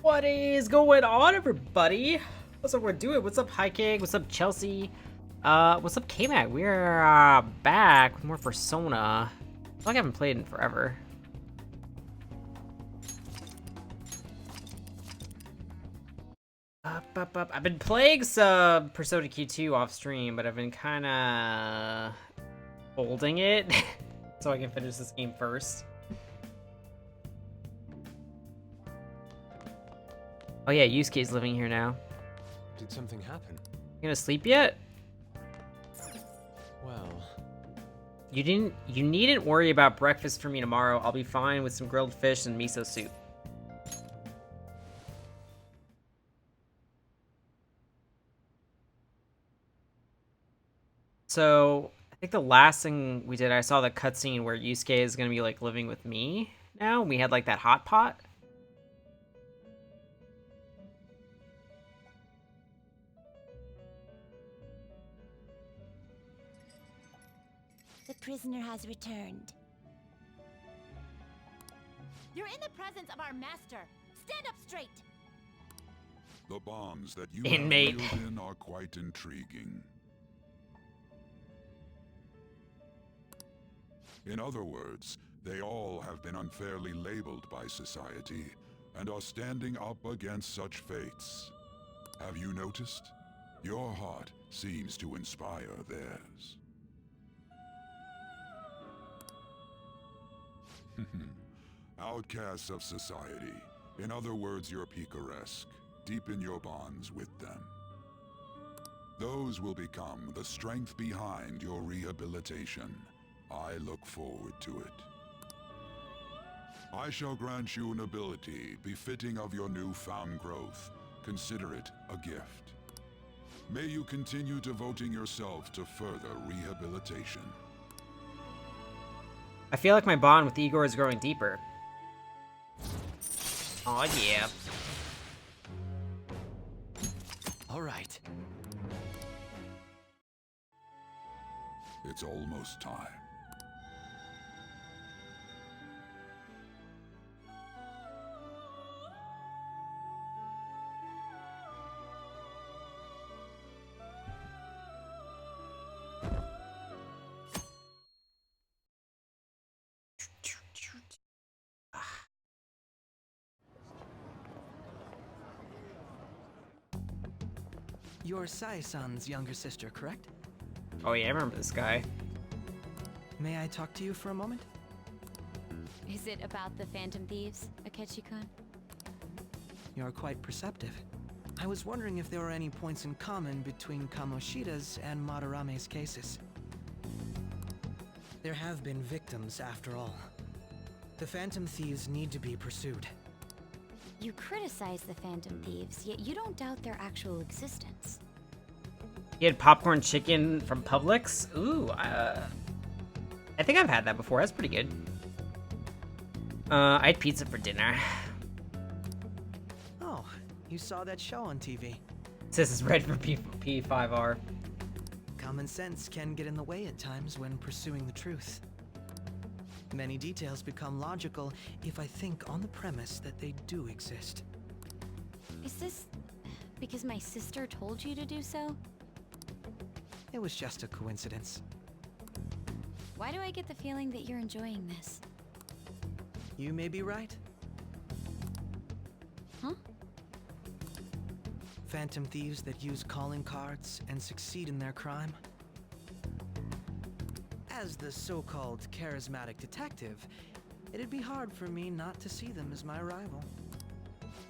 What is going on, everybody? What's up, we're doing? What's up, High Cake? What's up, Chelsea? What's up, K-Mac? We're back with more Persona. I feel like I haven't played in forever. I've been playing some Persona Q2 off stream, but I've been kind of holding it so I can finish this game first. Oh yeah, Yusuke's living here now. Did something happen? You gonna sleep yet? Well... You needn't worry about breakfast for me tomorrow. I'll be fine with some grilled fish and miso soup. So, I think the last thing we did, I saw the cutscene where Yusuke is gonna be, like, living with me now. We had, like, that hot pot. The prisoner has returned. You're in the presence of our master. Stand up straight. The bonds that you Inmate. have reeled in are quite intriguing. In other words, they all have been unfairly labeled by society and are standing up against such fates. Have you noticed? Your heart seems to inspire theirs. Outcasts of society. In other words, you're picaresque. Deepen your bonds with them. Those will become the strength behind your rehabilitation. I look forward to it. I shall grant you an ability befitting of your newfound growth. Consider it a gift. May you continue devoting yourself to further rehabilitation. I feel like my bond with Igor is growing deeper. Oh yeah. All right. It's almost time. You're Sai-san's younger sister, correct? Oh yeah, I remember this guy. May I talk to you for a moment? Is it about the Phantom Thieves, Akechi-kun? You're quite perceptive. I was wondering if there were any points in common between Kamoshida's and Madarame's cases. There have been victims, after all. The Phantom Thieves need to be pursued. You criticize the Phantom Thieves, yet you don't doubt their actual existence. He had popcorn chicken from Publix. Ooh, I think I've had that before. That's pretty good. I had pizza for dinner. Oh, you saw that show on TV. This is red for P5R. Common sense can get in the way at times when pursuing the truth. Many details become logical if I think on the premise that they do exist. Is this because my sister told you to do so? It was just a coincidence. Why do I get the feeling that you're enjoying this? You may be right. Huh? Phantom thieves that use calling cards and succeed in their crime. As the so-called charismatic detective, it'd be hard for me not to see them as my rival.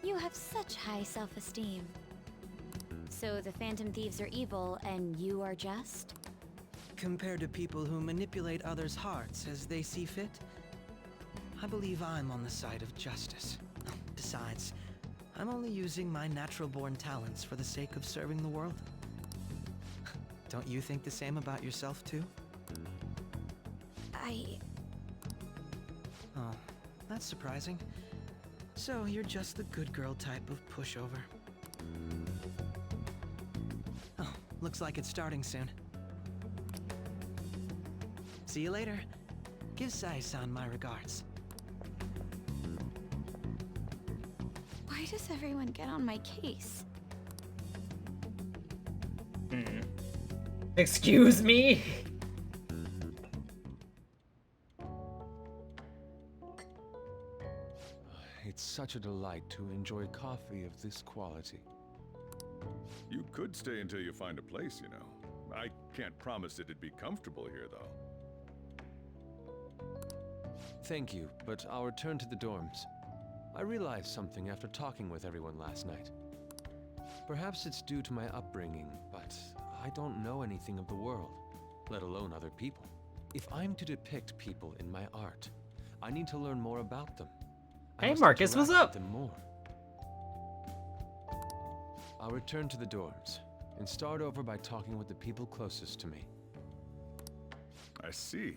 You have such high self-esteem. So the Phantom Thieves are evil and you are just? Compared to people who manipulate others' hearts as they see fit, I believe I'm on the side of justice. Besides, I'm only using my natural-born talents for the sake of serving the world. Don't you think the same about yourself, too? Oh, that's surprising. So you're just the good girl type of pushover. Oh, looks like it's starting soon. See you later. Give Sai-san my regards. Why does does everyone get on my case? Excuse me? It's such a delight to enjoy coffee of this quality. You could stay until you find a place, you know. I can't promise it'd be comfortable here, though. Thank you, but I'll return to the dorms. I realized something after talking with everyone last night. Perhaps it's due to my upbringing, but I don't know anything of the world, let alone other people. If I'm to depict people in my art, I need to learn more about them. I Hey must Marcus, what's interact up? with them more. I'll return to the dorms and start over by talking with the people closest to me. I see.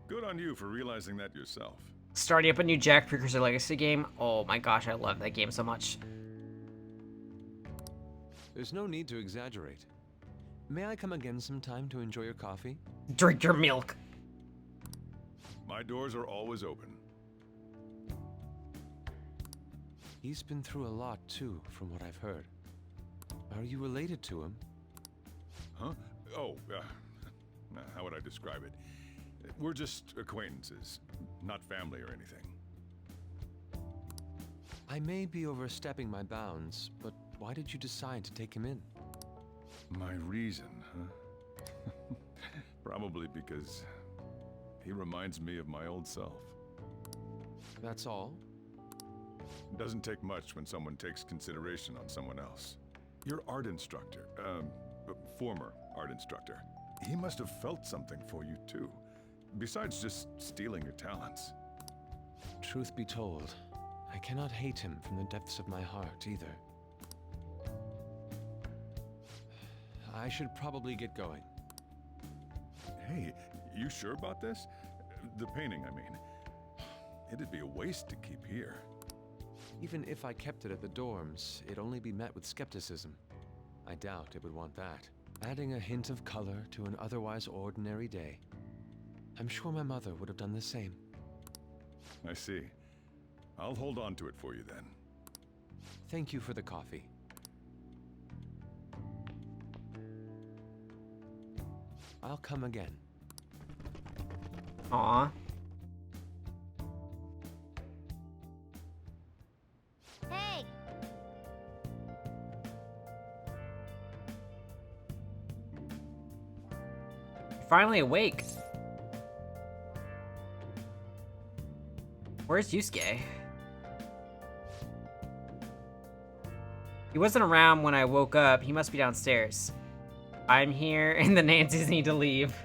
Good on you for realizing that yourself. Starting up a new Jack Precursor Legacy game. Oh my gosh, I love that game so much. There's no need to exaggerate. May I come again sometime to enjoy your coffee? Drink your milk. My doors are always open. He's been through a lot too, from what I've heard. Are you related to him? Huh? Oh, how would I describe it? We're just acquaintances, not family or anything. I may be overstepping my bounds, but why did you decide to take him in? My reason, huh? Probably because he reminds me of my old self. That's all? It doesn't take much when someone takes consideration on someone else. Your art instructor, former art instructor, he must have felt something for you too, besides just stealing your talents. Truth be told, I cannot hate him from the depths of my heart either. I should probably get going. Hey, you sure about this? The painting, I mean. It'd be a waste to keep here. Even if I kept it at the dorms, it'd only be met with skepticism. I doubt it would want that. Adding a hint of color to an otherwise ordinary day. I'm sure my mother would have done the same. I see. I'll hold on to it for you then. Thank you for the coffee. I'll come again. Aw. Hey! Finally awake. Where's Yusuke? He wasn't around when I woke up. He must be downstairs. I'm here and the Nancys need to leave.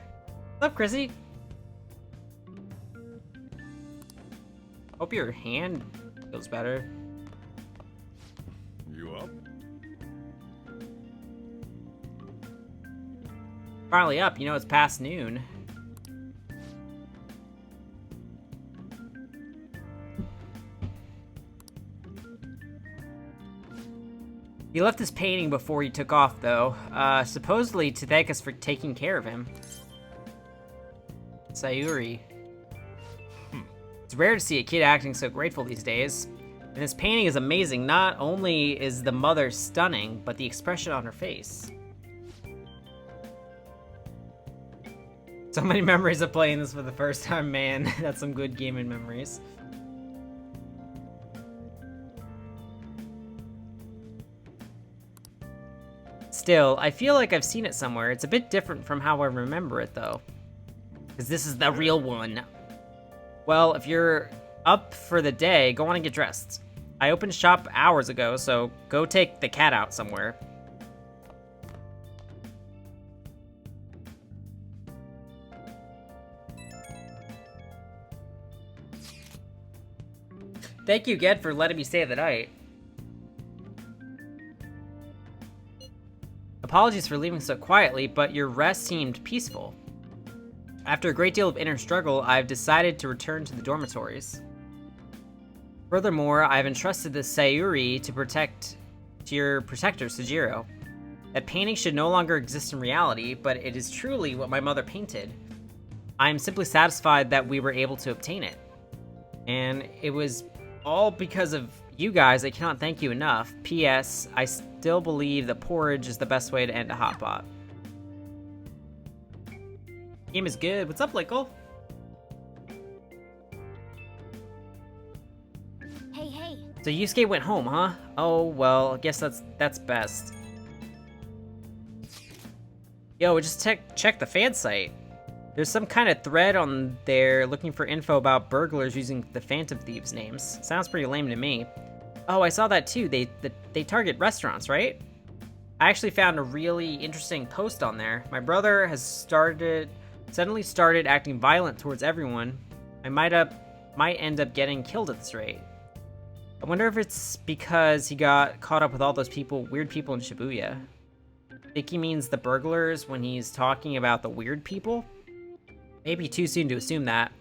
What's up, Chrissy? Hope your hand feels better. You up? Finally up, you know it's past noon. He left his painting before he took off, though. Supposedly to thank us for taking care of him. Sayuri. It's rare to see a kid acting so grateful these days. And this painting is amazing. Not only is the mother stunning, but the expression on her face. So many memories of playing this for the first time, man. That's some good gaming memories. Still, I feel like I've seen it somewhere. It's a bit different from how I remember it, though. Because this is the real one. Well, if you're up for the day, go on and get dressed. I opened shop hours ago, so go take the cat out somewhere. Thank you, Ged, for letting me stay the night. Apologies for leaving so quietly, but your rest seemed peaceful. After a great deal of inner struggle, I've decided to return to the dormitories. Furthermore, I've entrusted this Sayuri to your protector, Sujiro. That painting should no longer exist in reality, but it is truly what my mother painted. I am simply satisfied that we were able to obtain it. And it was all because of you guys, I cannot thank you enough. P.S. I still believe that porridge is the best way to end a hot pot. Game is good. What's up, Lickle? Hey, hey. So Yusuke went home, huh? Oh, well, I guess that's best. Yo, just check the fan site. There's some kind of thread on there looking for info about burglars using the Phantom Thieves names. Sounds pretty lame to me. Oh, I saw that too. They target restaurants, right? I actually found a really interesting post on there. My brother has suddenly started acting violent towards everyone. I might end up getting killed at this rate. I wonder if it's because he got caught up with all those weird people in Shibuya. Think he means the burglars when he's talking about the weird people? Maybe too soon to assume that.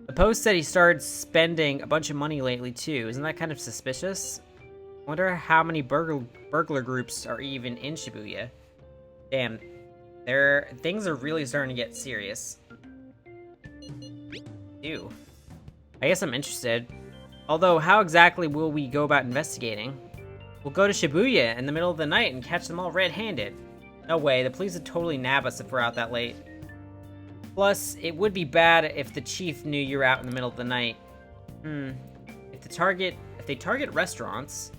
The post said he started spending a bunch of money lately too. Isn't that kind of suspicious? Wonder how many burglar groups are even in Shibuya. Damn, things are really starting to get serious. Ew. I guess I'm interested. Although, how exactly will we go about investigating? We'll go to Shibuya in the middle of the night and catch them all red-handed. No way, the police would totally nab us if we're out that late. Plus, it would be bad if the chief knew you're out in the middle of the night. If they target restaurants...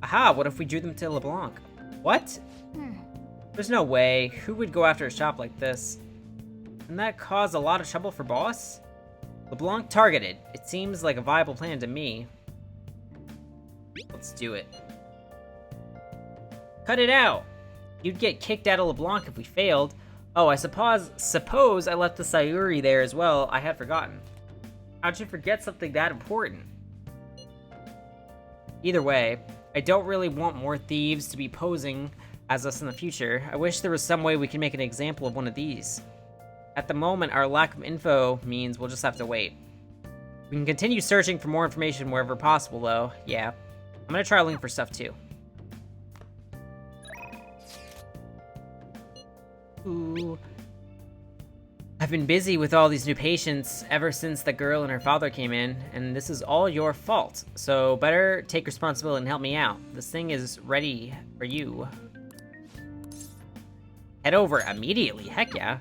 Aha, what if we drew them to LeBlanc? What? There's no way. Who would go after a shop like this? Wouldn't that cause a lot of trouble for boss? LeBlanc targeted. It seems like a viable plan to me. Let's do it. Cut it out! You'd get kicked out of LeBlanc if we failed. Oh, I suppose I left the Sayuri there as well. I had forgotten. How'd you forget something that important? Either way, I don't really want more thieves to be posing as us in the future. I wish there was some way we can make an example of one of these. At the moment, our lack of info means we'll just have to wait. We can continue searching for more information wherever possible, though. Yeah. I'm gonna try looking for stuff, too. Ooh. I've been busy with all these new patients ever since the girl and her father came in, and this is all your fault. So better take responsibility and help me out. This thing is ready for you. Head over immediately. Heck yeah.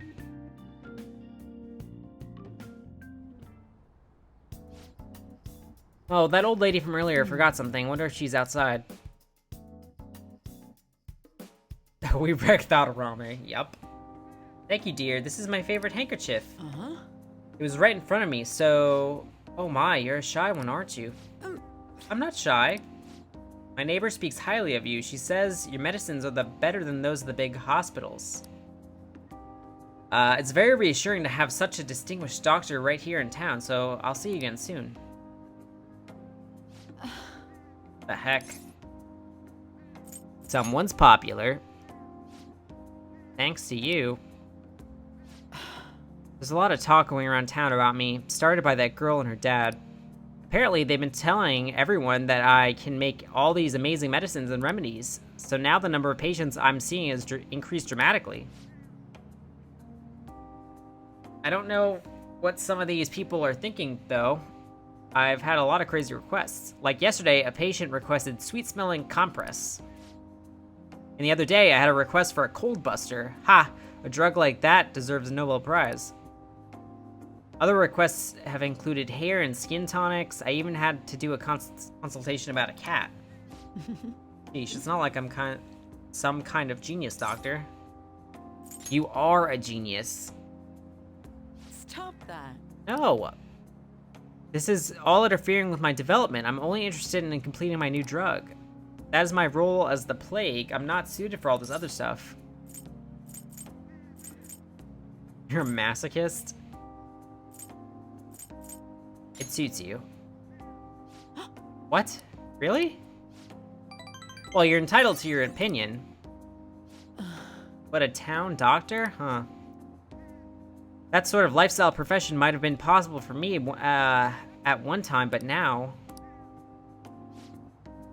Oh, that old lady from earlier forgot something. Wonder if she's outside. We wrecked Autorame. Yup. Thank you, dear. This is my favorite handkerchief. It was right in front of me, so... Oh my, you're a shy one, aren't you? I'm not shy. My neighbor speaks highly of you. She says your medicines are better than those of the big hospitals. It's very reassuring to have such a distinguished doctor right here in town, so I'll see you again soon. The heck? Someone's popular. Thanks to you. There's a lot of talk going around town about me, started by that girl and her dad. Apparently, they've been telling everyone that I can make all these amazing medicines and remedies, so now the number of patients I'm seeing has increased dramatically. I don't know what some of these people are thinking, though. I've had a lot of crazy requests. Like yesterday, a patient requested sweet-smelling compress. And the other day, I had a request for a cold buster. Ha! A drug like that deserves a Nobel Prize. Other requests have included hair and skin tonics. I even had to do a consultation about a cat. Sheesh, it's not like I'm some kind of genius, doctor. You are a genius. Stop that. No. This is all interfering with my development. I'm only interested in completing my new drug. That is my role as the plague. I'm not suited for all this other stuff. You're a masochist? It suits you. What? Really? Well, you're entitled to your opinion. But a town doctor? Huh. That sort of lifestyle profession might have been possible for me at one time, but now...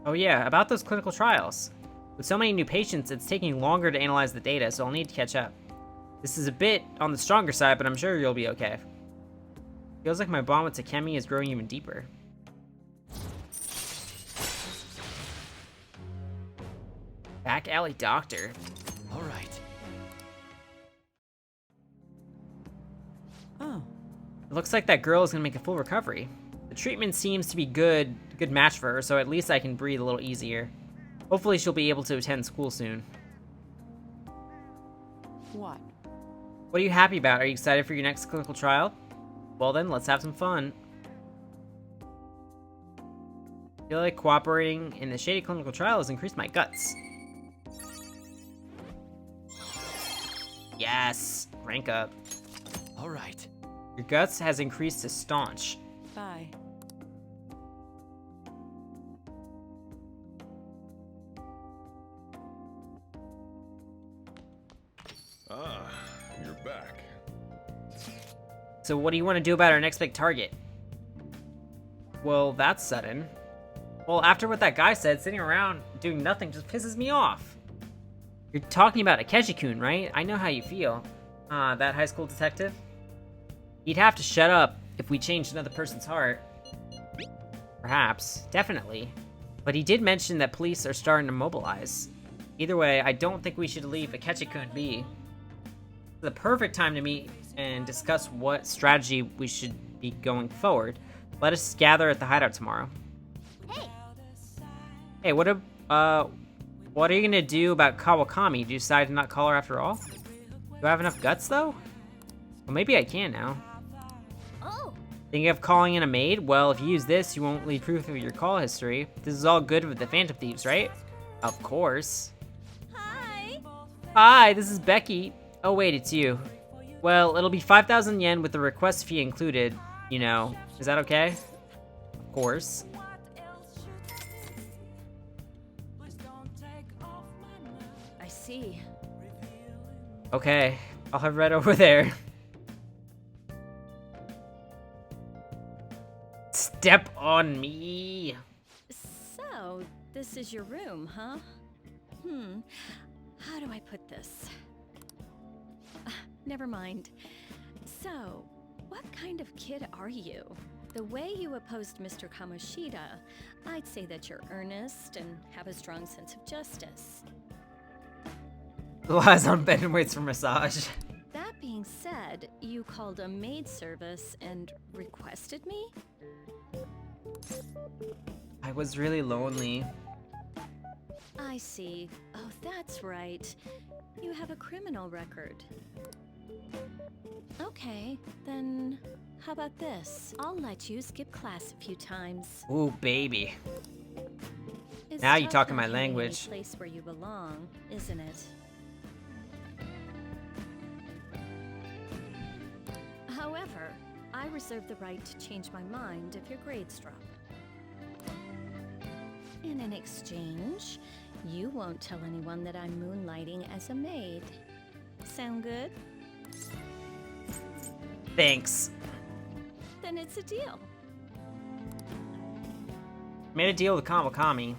Oh yeah, about those clinical trials. With so many new patients, it's taking longer to analyze the data, so I'll need to catch up. This is a bit on the stronger side, but I'm sure you'll be okay. Feels like my bond with Takemi is growing even deeper. Back alley doctor. All right. Oh, It looks like that girl is gonna make a full recovery. The treatment seems to be good match for her, so at least I can breathe a little easier. Hopefully she'll be able to attend school soon. what? What are you happy about? Are you excited for your next clinical trial? Well then, let's have some fun. I feel like cooperating in the shady clinical trial has increased my guts. Yes! Rank up. All right. Your guts has increased to staunch. Bye. Ah, you're back. So what do you want to do about our next big target? Well, that's sudden. Well, after what that guy said, sitting around doing nothing just pisses me off. You're talking about Akechi-kun, right? I know how you feel. That high school detective? He'd have to shut up if we changed another person's heart. Perhaps. Definitely. But he did mention that police are starting to mobilize. Either way, I don't think we should leave Akechi-kun be. It's the perfect time to meet and discuss what strategy we should be going forward. Let us gather at the hideout tomorrow. Hey, Hey, what are you gonna do about Kawakami? Do you decide to not call her after all? Do I have enough guts, though? Well, maybe I can now. oh, Thinking of calling in a maid? Well, if you use this, you won't leave proof of your call history. This is all good with the Phantom Thieves, right? Of course. hi. Hi, this is Becky. Oh wait, it's you. Well, it'll be 5,000 yen with the request fee included, you know. Is that okay? Of course. I see. Okay, I'll have Red over there. Step on me. So, this is your room, huh? How do I put this? Never mind. So, what kind of kid are you? The way you opposed Mr. Kamoshida, I'd say that you're earnest and have a strong sense of justice. Lies on bed and waits for massage. That being said, you called a maid service and requested me? I was really lonely. I see. Oh, that's right. You have a criminal record. Okay, then how about this? I'll let you skip class a few times. Ooh, baby. It's Now you're tough talking not my having any language. place where you belong, isn't it? However, I reserve the right to change my mind if your grades drop. In an exchange, you won't tell anyone that I'm moonlighting as a maid. Sound good? Thanks. Then it's a deal. Made a deal with Kawakami.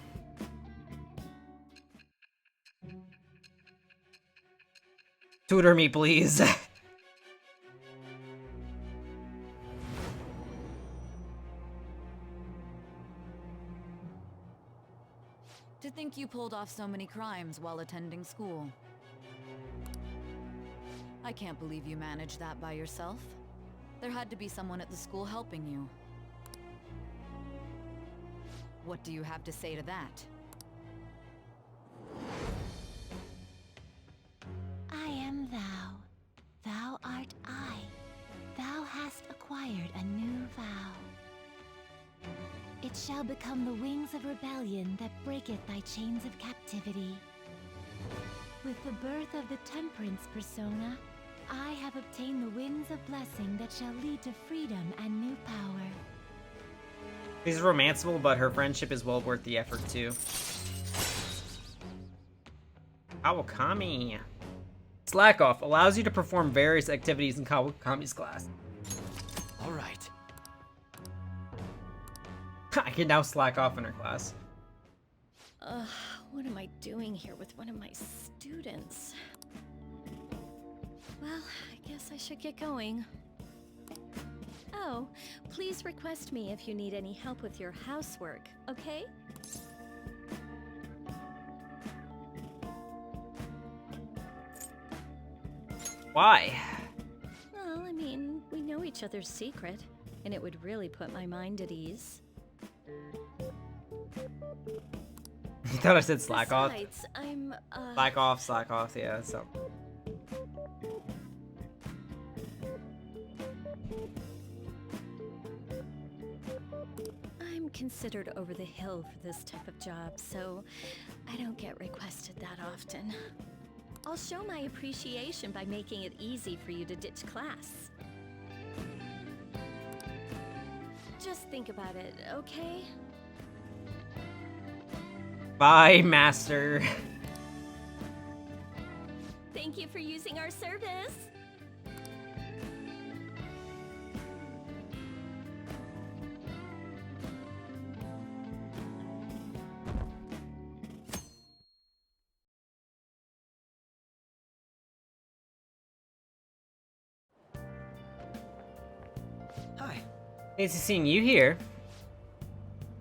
Tutor me, please. To think you pulled off so many crimes while attending school. I can't believe you managed that by yourself. There had to be someone at the school helping you. What do you have to say to that? I am thou. Thou art I. Thou hast acquired a new vow. It shall become the wings of rebellion that breaketh thy chains of captivity. With the birth of the temperance persona, I have obtained the winds of blessing that shall lead to freedom and new power. She's romanceable, but her friendship is well worth the effort, too. Kawakami. Slack off allows you to perform various activities in Kawakami's class. All right. I can now slack off in her class. What am I doing here with one of my students? Well, I guess I should get going. Oh, please request me if you need any help with your housework, okay? Why? Well, I mean, we know each other's secret, and it would really put my mind at ease. You thought I said slack off? Besides, I'm, Slack off, yeah, so. I'm considered over the hill for this type of job, so I don't get requested that often. I'll show my appreciation by making it easy for you to ditch class. Just think about it, okay? Bye, master. Thank you for using our service. Hi. Nice to seeing you here.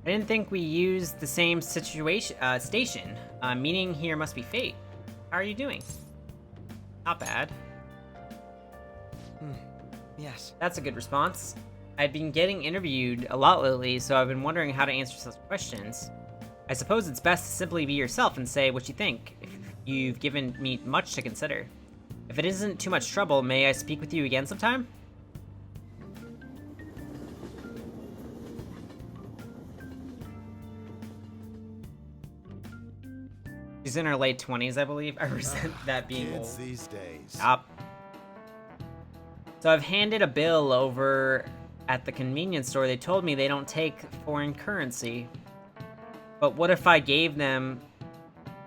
I didn't think we used the same situation station. Meaning here must be fate. How are you doing? Not bad. Yes. That's a good response. I've been getting interviewed a lot lately, so I've been wondering how to answer such questions. I suppose it's best to simply be yourself and say what you think, if you've given me much to consider. If it isn't too much trouble, may I speak with you again sometime? She's in her late 20s, I believe. I resent that being Kids old. these days. Stop. So I've handed a bill over at the convenience store. They told me they don't take foreign currency. But what if I gave them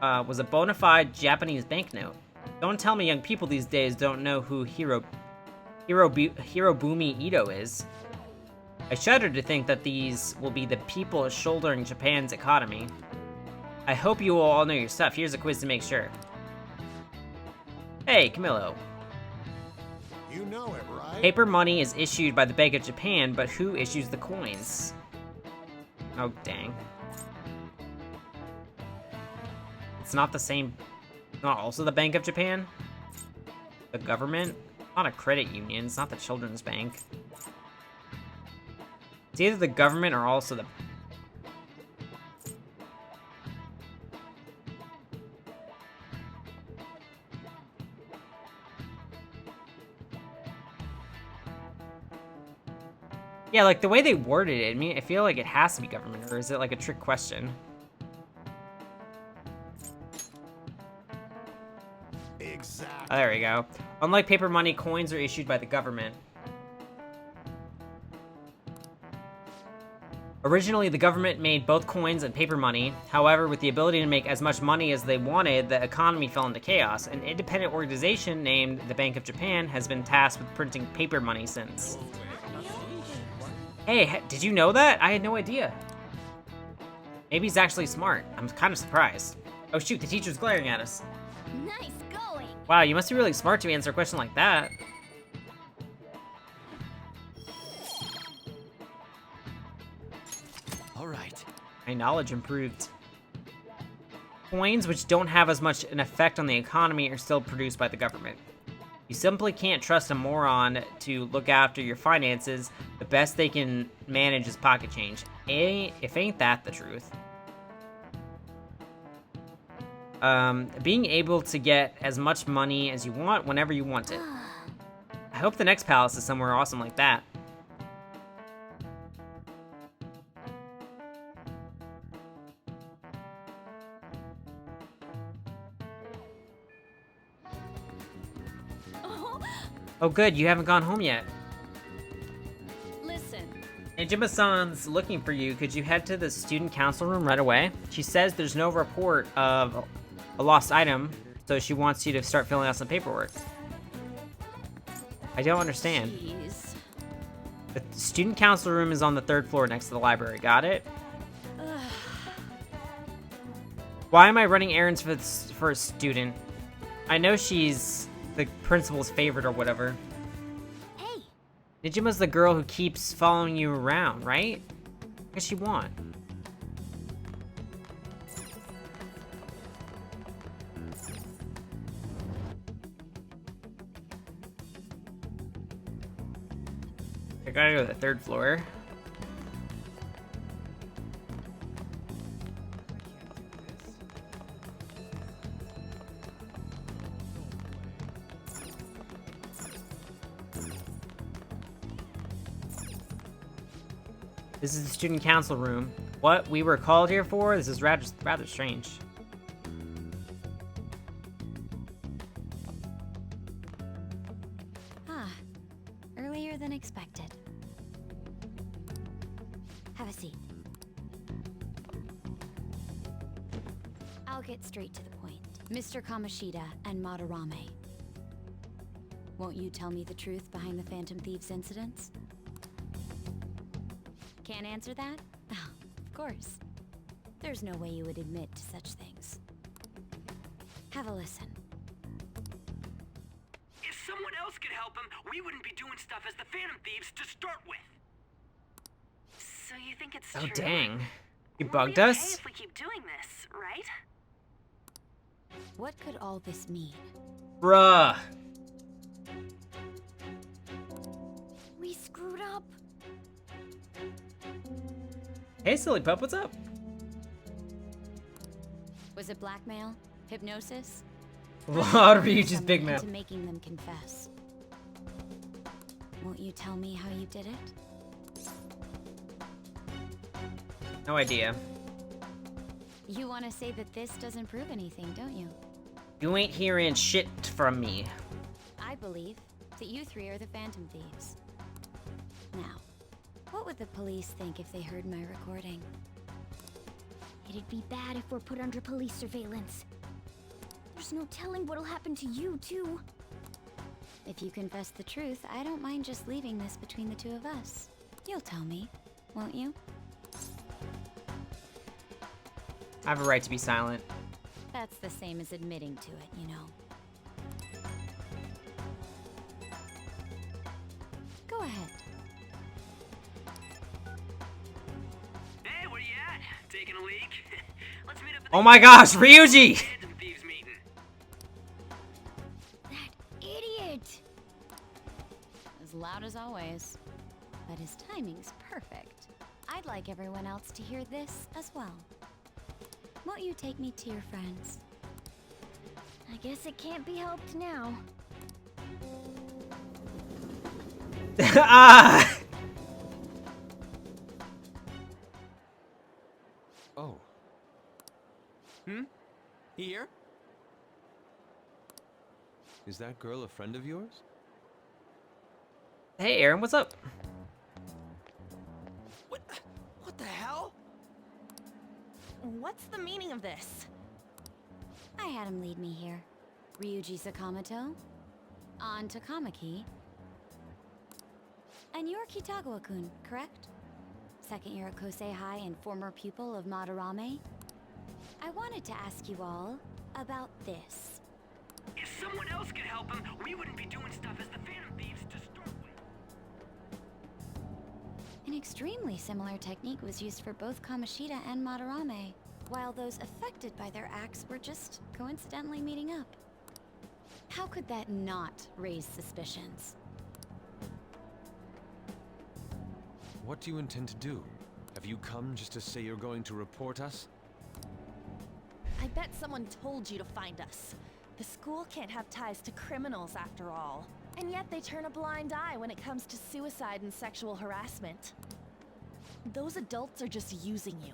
was a bona fide Japanese banknote? Don't tell me young people these days don't know who Hirobumi Ito is. I shudder to think that these will be the people shouldering Japan's economy. I hope you will all know your stuff. Here's a quiz to make sure. Hey, Camilo. You know it, right? Paper money is issued by the Bank of Japan, but who issues the coins? Oh, dang. It's not the same... Not also the Bank of Japan? The government? Not a credit union. It's not the Children's Bank. It's either the government or also the... Yeah, like the way they worded it, I feel like it has to be government, or is it like a trick question? Exactly. Oh, there we go. Unlike paper money, coins are issued by the government. Originally, the government made both coins and paper money. However, with the ability to make as much money as they wanted, the economy fell into chaos. An independent organization named the Bank of Japan has been tasked with printing paper money since. Hey, did you know that? I had no idea. Maybe he's actually smart. I'm kind of surprised. Oh shoot, the teacher's glaring at us. Nice going! Wow, you must be really smart to answer a question like that. All right. My knowledge improved. Coins which don't have as much an effect on the economy are still produced by the government. You simply can't trust a moron to look after your finances. The best they can manage is pocket change. If ain't that the truth? Being able to get as much money as you want whenever you want it. I hope the next palace is somewhere awesome like that. Oh good, you haven't gone home yet. Listen, Nejima-san's looking for you. Could you head to the student council room right away? She says there's no report of a lost item, so she wants you to start filling out some paperwork. I don't understand. jeez. The student council room is on the 3rd floor next to the library. Got it? Why am I running errands for a student? I know she's the principal's favorite or whatever. Hey, Nijima's the girl who keeps following you around, right? What does she want? I gotta go to the 3rd floor. This is the student council room. What we were called here for? This is rather strange. Ah, earlier than expected. Have a seat. I'll get straight to the point. Mr. Kamoshida and Madarame. Won't you tell me the truth behind the Phantom Thieves incidents? Can't answer that? Oh, of course. There's no way you would admit to such things. Have a listen. If someone else could help him, we wouldn't be doing stuff as the Phantom Thieves to start with. So you think it's Oh, true? dang. He We'll bugged be okay us? if we keep doing this, right? What could all this mean? Bruh. We screwed up. Hey, silly pup, what's up? Was it blackmail? Hypnosis? What are you just big Someone man? into making them confess. Won't you tell me how you did it? No idea. You want to say that this doesn't prove anything, don't you? You ain't hearing shit from me. I believe that you three are the Phantom Thieves. Now, what would the police think if they heard my recording? It'd be bad if we're put under police surveillance. There's no telling what'll happen to you, too. If you confess the truth, I don't mind just leaving this between the two of us. You'll tell me, won't you? I have a right to be silent. That's the same as admitting to it, you know. Go ahead. Hey, where you at? Taking a leak? Let's meet up at Oh my gosh, Ryuji! Phantom Thieves meeting. That idiot! As loud as always. But his timing's perfect. I'd like everyone else to hear this as well. Won't you take me to your friends? I guess it can't be helped now. Ah! Oh. Here? Is that girl a friend of yours? Hey, Aaron, what's up? What the hell? What's the meaning of this? I had him lead me here. Ryuji Sakamoto, on Takamaki, and you're Kitagawa-kun, correct? Second year at Kosei High and former pupil of Madarame. I wanted to ask you all about this. If someone else could help him, we wouldn't be doing stuff as the Phantom Thieves to start with. An extremely similar technique was used for both Kamoshida and Madarame, while those affected by their acts were just coincidentally meeting up. How could that not raise suspicions? What do you intend to do? Have you come just to say you're going to report us? I bet someone told you to find us. The school can't have ties to criminals after all. And yet they turn a blind eye when it comes to suicide and sexual harassment. Those adults are just using you.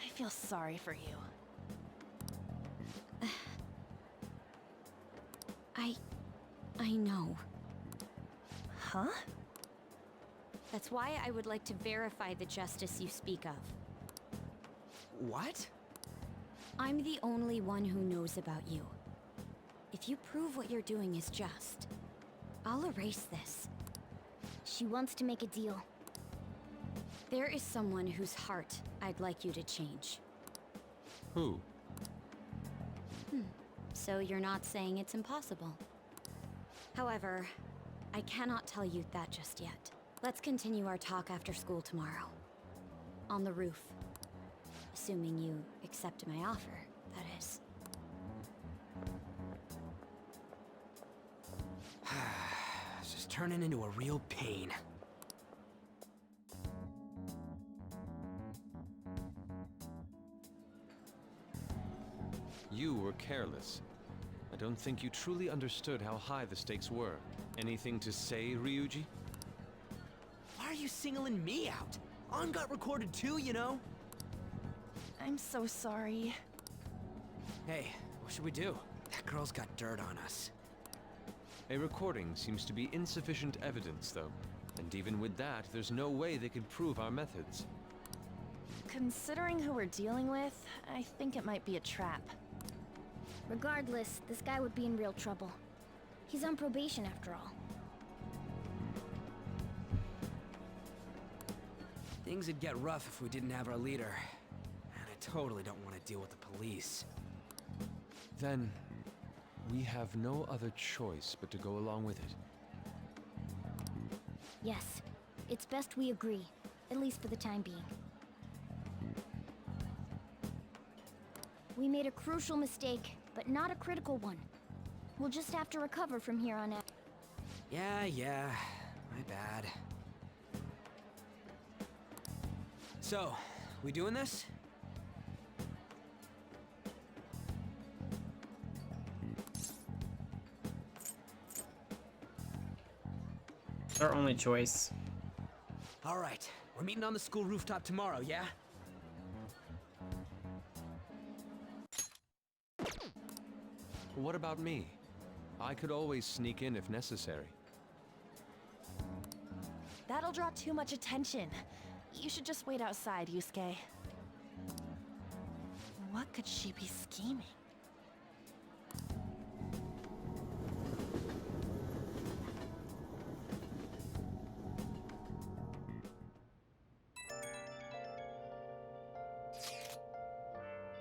I feel sorry for you. I know. Huh? That's why I would like to verify the justice you speak of. What? I'm the only one who knows about you. If you prove what you're doing is just, I'll erase this. She wants to make a deal. There is someone whose heart I'd like you to change. Who? So you're not saying it's impossible. However, I cannot tell you that just yet. Let's continue our talk after school tomorrow. On the roof. Assuming you accept my offer, that is. This is turning into a real pain. careless. I don't think you truly understood how high the stakes were. Anything to say, Ryuji? Why are you singling me out? On got recorded too, you know? I'm so sorry. Hey, what should we do? That girl's got dirt on us. A recording seems to be insufficient evidence, though. And even with that, there's no way they could prove our methods. Considering who we're dealing with, I think it might be a trap. Regardless, this guy would be in real trouble. He's on probation after all. Things would get rough if we didn't have our leader. And I totally don't want to deal with the police. Then, we have no other choice but to go along with it. Yes, it's best we agree, at least for the time being. We made a crucial mistake, but not a critical one. We'll just have to recover from here on out. Yeah, my bad. So, we doing this? It's our only choice. All right, we're meeting on the school rooftop tomorrow, yeah? What about me? I could always sneak in if necessary. That'll draw too much attention. You should just wait outside, Yusuke. What could she be scheming?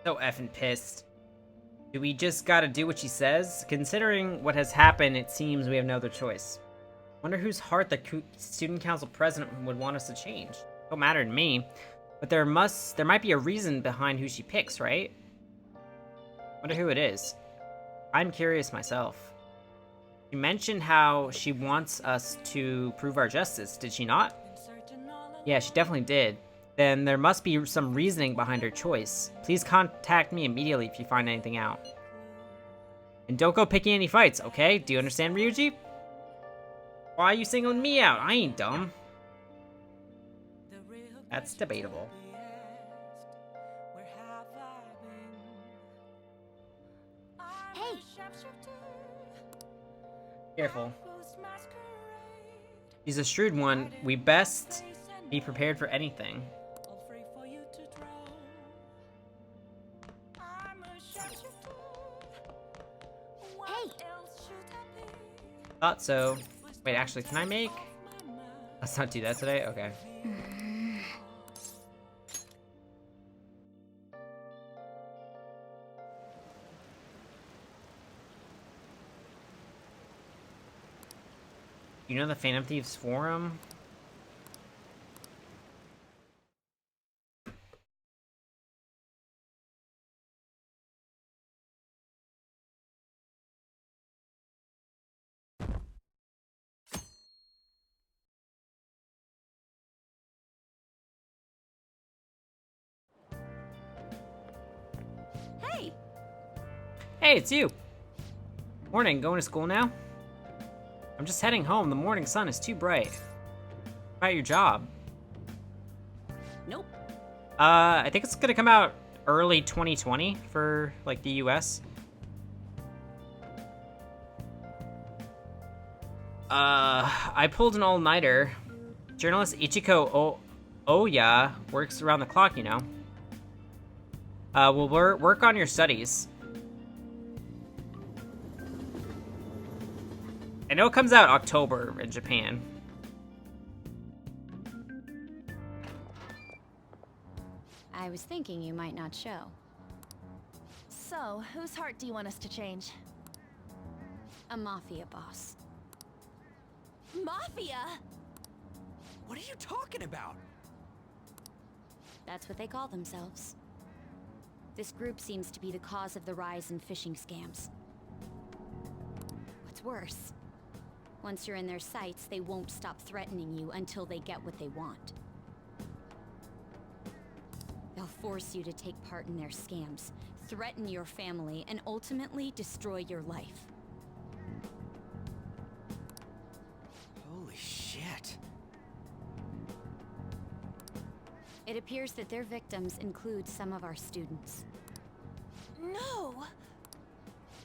So effing pissed. Do we just gotta do what she says? Considering what has happened, it seems we have no other choice. Wonder whose heart the student council president would want us to change. Don't matter to me, but there might be a reason behind who she picks, right? Wonder who it is. I'm curious myself. She mentioned how she wants us to prove our justice, did she not? Yeah, she definitely did. Then there must be some reasoning behind her choice. Please contact me immediately if you find anything out. And don't go picking any fights, okay? Do you understand, Ryuji? Why are you singling me out? I ain't dumb. That's debatable. Hey! Careful. He's a shrewd one. We best be prepared for anything. Hey! Thought so. Wait, actually, can I make... Let's not do that today? Okay. You know the Phantom Thieves forum? Hey! Hey, it's you! Morning, going to school now? I'm just heading home. The morning sun is too bright. What about your job? Nope. I think it's gonna come out early 2020 for, like, the US. I pulled an all-nighter. Journalist Ichiko Oya works around the clock, you know. We'll work on your studies. I know it comes out October in Japan. I was thinking you might not show. So, whose heart do you want us to change? A mafia boss. Mafia? What are you talking about? That's what they call themselves. This group seems to be the cause of the rise in phishing scams. What's worse, once you're in their sights, they won't stop threatening you until they get what they want. They'll force you to take part in their scams, threaten your family, and ultimately destroy your life. Holy shit. It appears that their victims include some of our students. No!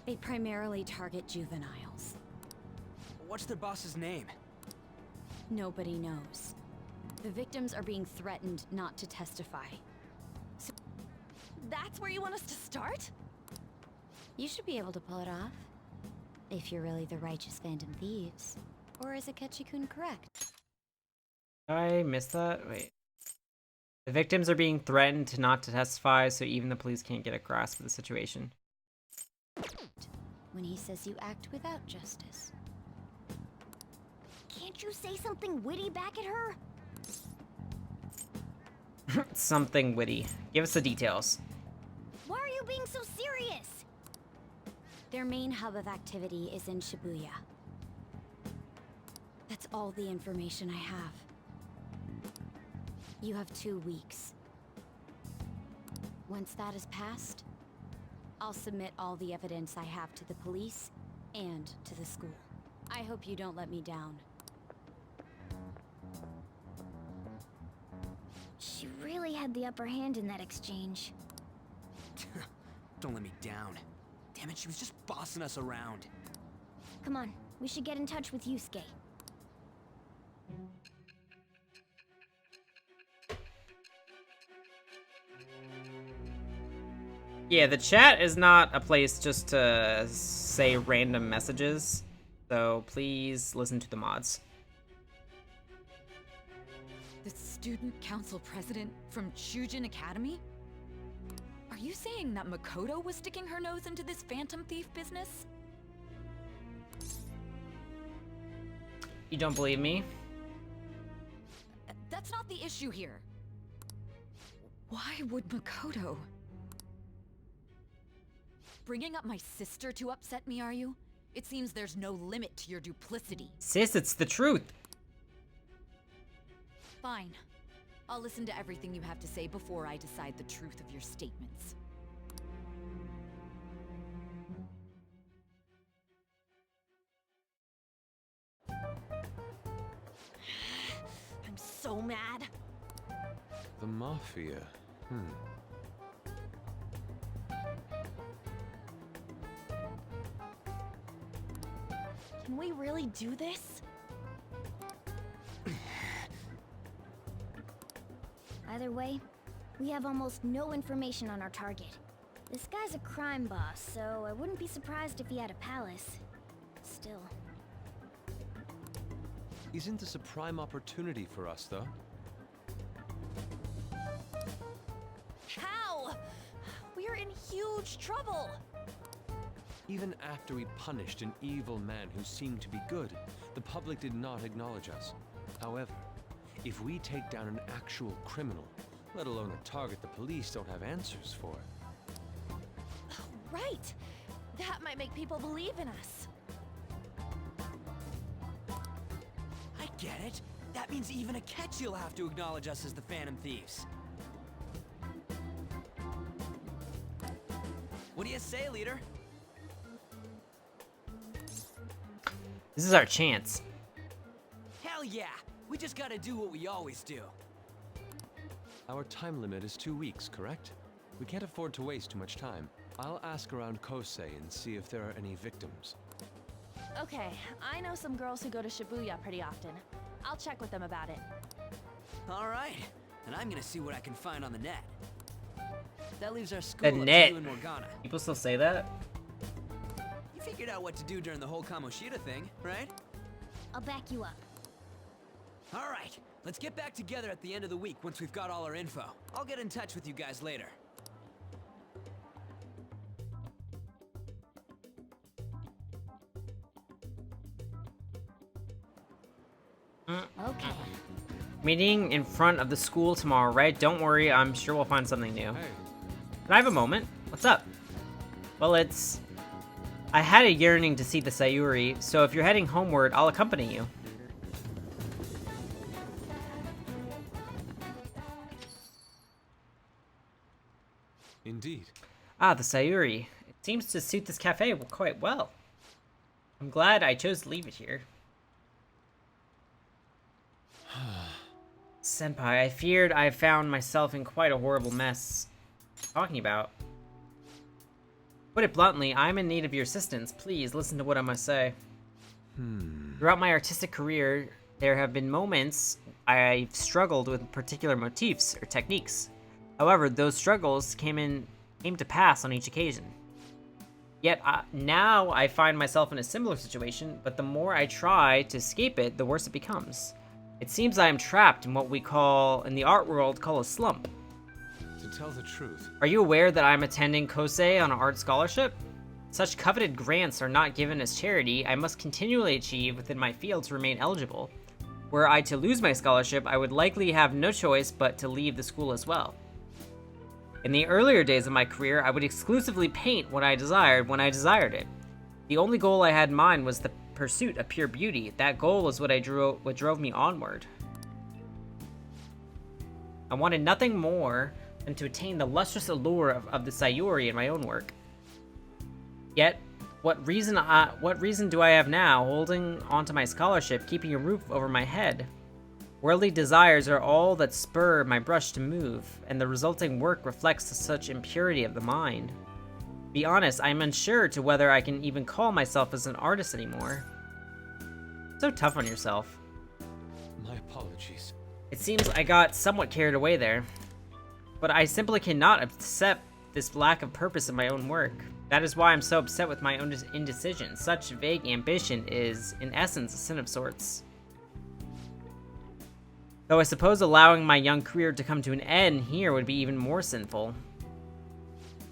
They primarily target juveniles. What's their boss's name? Nobody knows. The victims are being threatened not to testify. That's where you want us to start? You should be able to pull it off. If you're really the righteous Phantom Thieves. Or is Akechi-kun correct? I missed that? Wait. The victims are being threatened to not to testify, so even the police can't get a grasp of the situation. When he says you act without justice. Can't you say something witty back at her? Something witty. Give us the details. Why are you being so serious? Their main hub of activity is in Shibuya. That's all the information I have. You have 2 weeks. Once that is passed, I'll submit all the evidence I have to the police and to the school. I hope you don't let me down. She really had the upper hand in that exchange. Don't let me down. Damn it, she was just bossing us around. Come on, we should get in touch with Yusuke. Yeah, the chat is not a place just to say random messages, so please listen to the mods. The student council president from Shujin Academy? Are you saying that Makoto was sticking her nose into this phantom thief business? You don't believe me? That's not the issue here. Why would Makoto? Bringing up my sister to upset me, are you? It seems there's no limit to your duplicity. Sis, it's the truth. Fine. I'll listen to everything you have to say before I decide the truth of your statements. I'm so mad. The Mafia. Can we really do this? Either way, we have almost no information on our target. This guy's a crime boss, so I wouldn't be surprised if he had a palace. Still. Isn't this a prime opportunity for us, though? How? We're in huge trouble. Even after we punished an evil man who seemed to be good, the public did not acknowledge us. However, if we take down an actual criminal, let alone a target the police don't have answers for. Right. That might make people believe in us. I get it. That means even Akechi will have to acknowledge us as the Phantom Thieves. What do you say, leader? This is our chance. Hell yeah! We just gotta do what we always do. Our time limit is 2 weeks, correct? We can't afford to waste too much time. I'll ask around Kosei and see if there are any victims. Okay, I know some girls who go to Shibuya pretty often. I'll check with them about it. Alright, and I'm gonna see what I can find on the net. That leaves our school The up net. to you and Morgana. People still say that? You figured out what to do during the whole Kamoshida thing, right? I'll back you up. Alright, let's get back together at the end of the week once we've got all our info. I'll get in touch with you guys later. Okay. Meeting in front of the school tomorrow, right? Don't worry, I'm sure we'll find something new. Hey, Can I have a moment? What's up? Well, I had a yearning to see the Sayuri, so if you're heading homeward, I'll accompany you. indeed. Ah, the Sayuri. It seems to suit this cafe quite well. I'm glad I chose to leave it here. Senpai, I feared I found myself in quite a horrible mess. Talking about. Put it bluntly, I'm in need of your assistance. Please listen to what I must say. Throughout my artistic career, there have been moments I've struggled with particular motifs or techniques. However, those struggles came to pass on each occasion. Yet now I find myself in a similar situation, but the more I try to escape it, the worse it becomes. It seems I am trapped in what we in the art world, call a slump. To tell the truth, Are you aware that I'm attending Kosei on an art scholarship? Such coveted grants are not given as charity. I must continually achieve within my field to remain eligible. Were I to lose my scholarship, I would likely have no choice but to leave the school as well. In the earlier days of my career, I would exclusively paint what I desired when I desired it. The only goal I had in mind was the pursuit of pure beauty. That goal is what drove me onward. I wanted nothing more than to attain the lustrous allure of the Sayuri in my own work. Yet, what reason do I have now, holding onto my scholarship, keeping a roof over my head? Worldly desires are all that spur my brush to move, and the resulting work reflects such impurity of the mind. To be honest, I'm unsure to whether I can even call myself as an artist anymore. So tough on yourself. my apologies. It seems I got somewhat carried away there. But I simply cannot accept this lack of purpose in my own work. That is why I'm so upset with my own indecision. Such vague ambition is, in essence, a sin of sorts. Though I suppose allowing my young career to come to an end here would be even more sinful.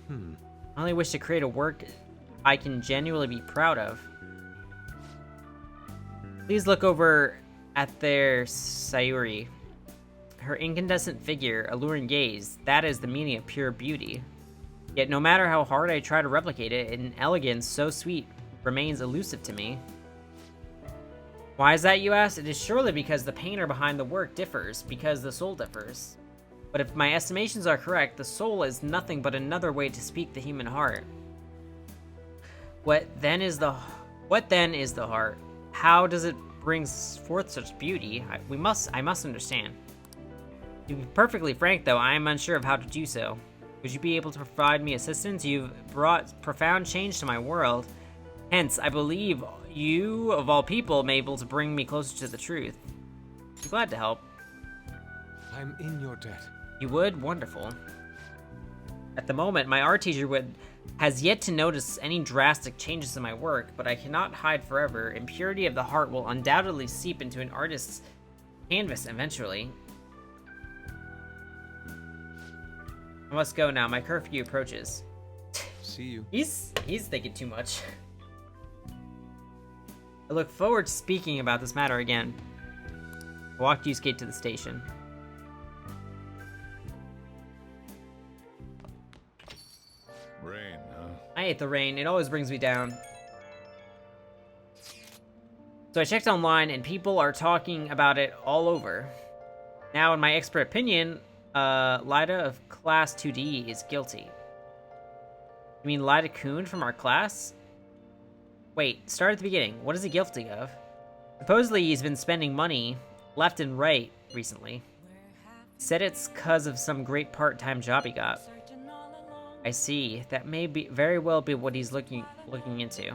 I only wish to create a work I can genuinely be proud of. Please look over at their Sayuri. Her incandescent figure, alluring gaze, that is the meaning of pure beauty. Yet no matter how hard I try to replicate it, an elegance so sweet remains elusive to me. Why is that, you ask? It is surely because the painter behind the work differs, because the soul differs. But if my estimations are correct, the soul is nothing but another way to speak the human heart. What then is the heart? How does it bring forth such beauty? I must understand. To be perfectly frank, though, I am unsure of how to do so. Would you be able to provide me assistance? You've brought profound change to my world. Hence, I believe you, of all people, may be able to bring me closer to the truth. I'm glad to help. I'm in your debt. You would? Wonderful. At the moment, my art teacher has yet to notice any drastic changes in my work, but I cannot hide forever. Impurity of the heart will undoubtedly seep into an artist's canvas eventually. I must go now. My curfew approaches. See you. He's thinking too much. I look forward to speaking about this matter again. I walked Yusuke to the station. Rain, huh? I hate the rain. It always brings me down. So I checked online, and people are talking about it all over. Now, in my expert opinion, Lyda of Class 2D is guilty. You mean Lyda-kun from our class? Wait, start at the beginning. What is he guilty of? Supposedly he's been spending money left and right recently. Said it's cause of some great part-time job he got. I see. That may very well be what he's looking into.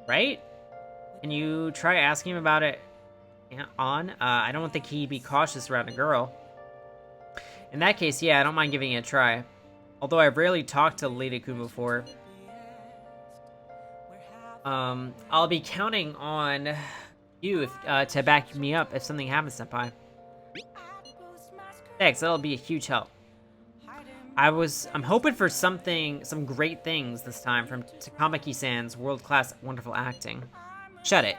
Right? Can you try asking him about it I don't think he'd be cautious around a girl. In that case, yeah, I don't mind giving it a try. Although I've rarely talked to Lyda-kun before. I'll be counting on you to back me up if something happens, senpai. Thanks, that'll be a huge help. I'm hoping for some great things this time from Takamaki-san's world-class wonderful acting. Shut it.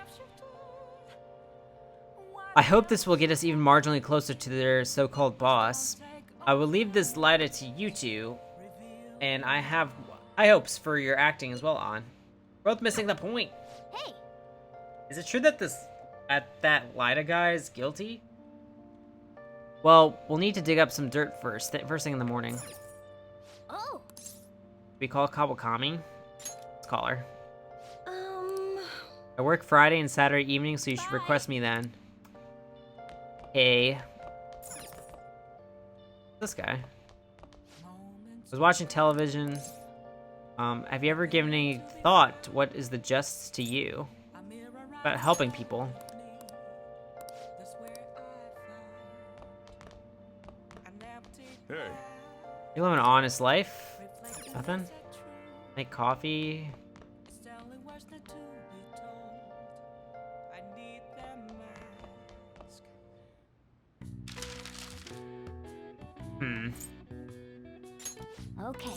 I hope this will get us even marginally closer to their so-called boss. I will leave this Lyda to you two, and I have high hopes for your acting as well, An. Both missing the point. Hey! Is it true that that Lyda guy is guilty? Well, we'll need to dig up some dirt first thing in the morning. Oh! We call Kawakami? Let's call her. I work Friday and Saturday evening, so you should request me then. Hey. This guy. I was watching television. Have you ever given any thought to what is the justice to you? About helping people. Hey. You live an honest life? Nothing? Make coffee? Okay.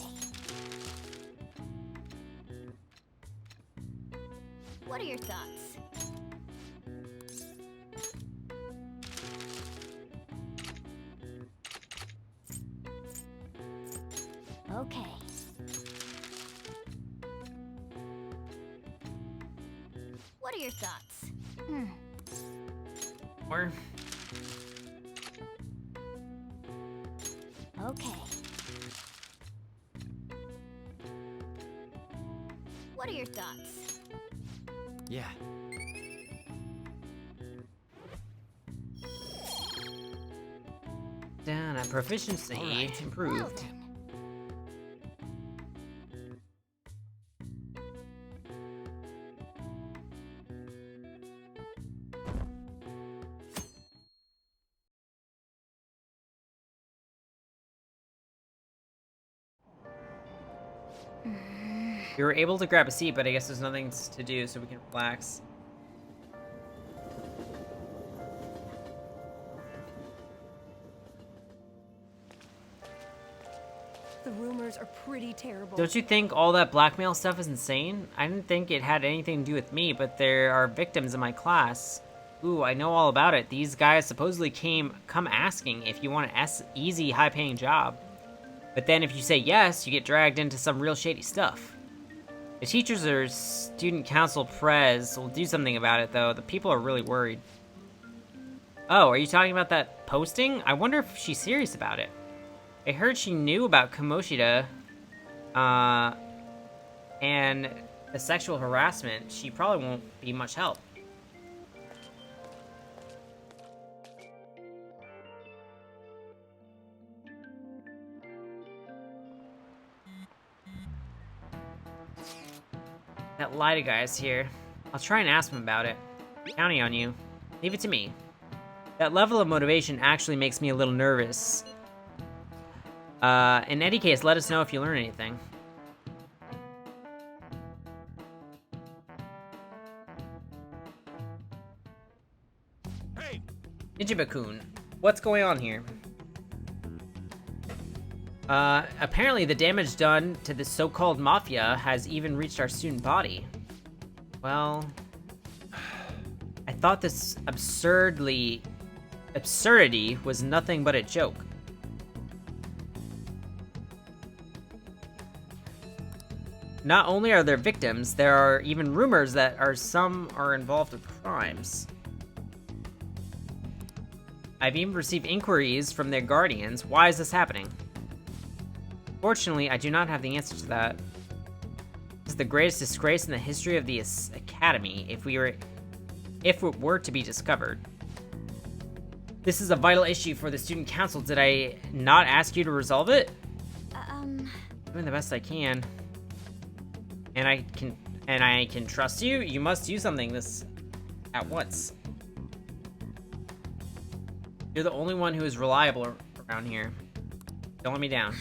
What are your thoughts? Okay. What are your thoughts? Or Okay. What are your thoughts? Yeah. down at proficiency improved. Well then. We were able to grab a seat, but I guess there's nothing to do, so we can relax. The rumors are pretty terrible. Don't you think all that blackmail stuff is insane? I didn't think it had anything to do with me, but there are victims in my class. Ooh, I know all about it. These guys supposedly come asking if you want an easy, high-paying job. But then if you say yes, you get dragged into some real shady stuff. The teachers or student council prez will do something about it, though. The people are really worried. Oh, are you talking about that posting? I wonder if she's serious about it. I heard she knew about Kamoshida, and the sexual harassment. She probably won't be much help. That Lyda guy is here. I'll try and ask him about it. Counting on you. Leave it to me. That level of motivation actually makes me a little nervous. In any case, let us know if you learn anything. Hey! Ninja-kun, what's going on here? Apparently the damage done to the so-called mafia has even reached our student body. Well, I thought this absurdity was nothing but a joke. Not only are there victims, there are even rumors that some are involved with crimes. I've even received inquiries from their guardians. Why is this happening? Fortunately, I do not have the answer to that. This is the greatest disgrace in the history of the Academy if it were to be discovered. This is a vital issue for the student council. Did I not ask you to resolve it? Doing the best I can. And I can trust you? You must do something this at once. You're the only one who is reliable around here. Don't let me down.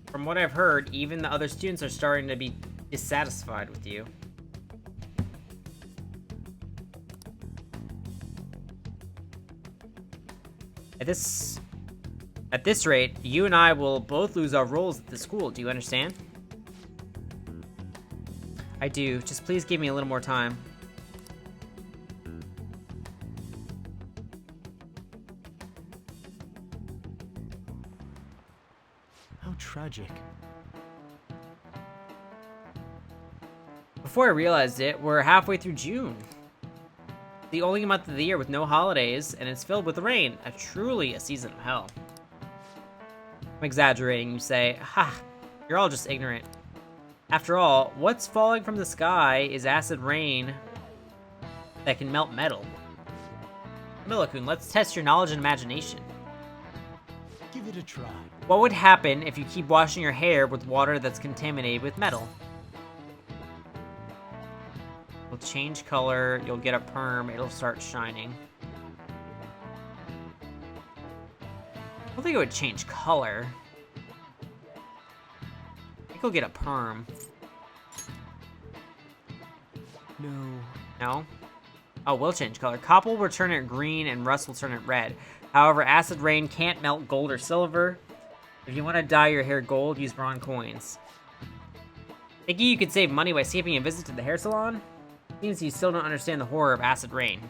From what I've heard, even the other students are starting to be dissatisfied with you. At this rate, you and I will both lose our roles at the school. Do you understand? I do. Just please give me a little more time. How tragic. Before I realized it, we're halfway through June. The only month of the year with no holidays, and it's filled with rain. Truly a season of hell. I'm exaggerating, you say. Ha! You're all just ignorant. After all, what's falling from the sky is acid rain that can melt metal. Camilo-kun, let's test your knowledge and imagination. Give it a try. What would happen if you keep washing your hair with water that's contaminated with metal? It'll change color, you'll get a perm, it'll start shining. I don't think it would change color. I think you'll get a perm. No. No? Oh, will change color. Copper will turn it green and rust will turn it red. However, acid rain can't melt gold or silver. If you want to dye your hair gold, use bronze coins. Thinking you could save money by skipping a visit to the hair salon? Seems you still don't understand the horror of acid rain.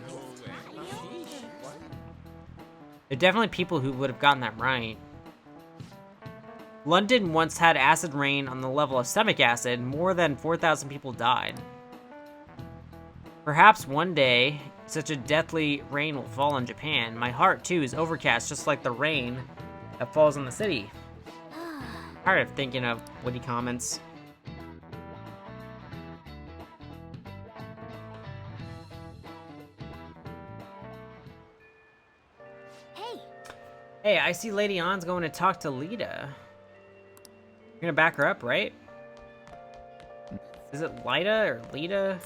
There are definitely people who would have gotten that right. London once had acid rain on the level of stomach acid. More than 4,000 people died. Perhaps one day, such a deathly rain will fall on Japan. My heart, too, is overcast, just like the rain that falls on the city. Tired of thinking of witty comments. Hey, I see Lady Ann's going to talk to Lita. You're gonna back her up, right? Is it Lita or Lita?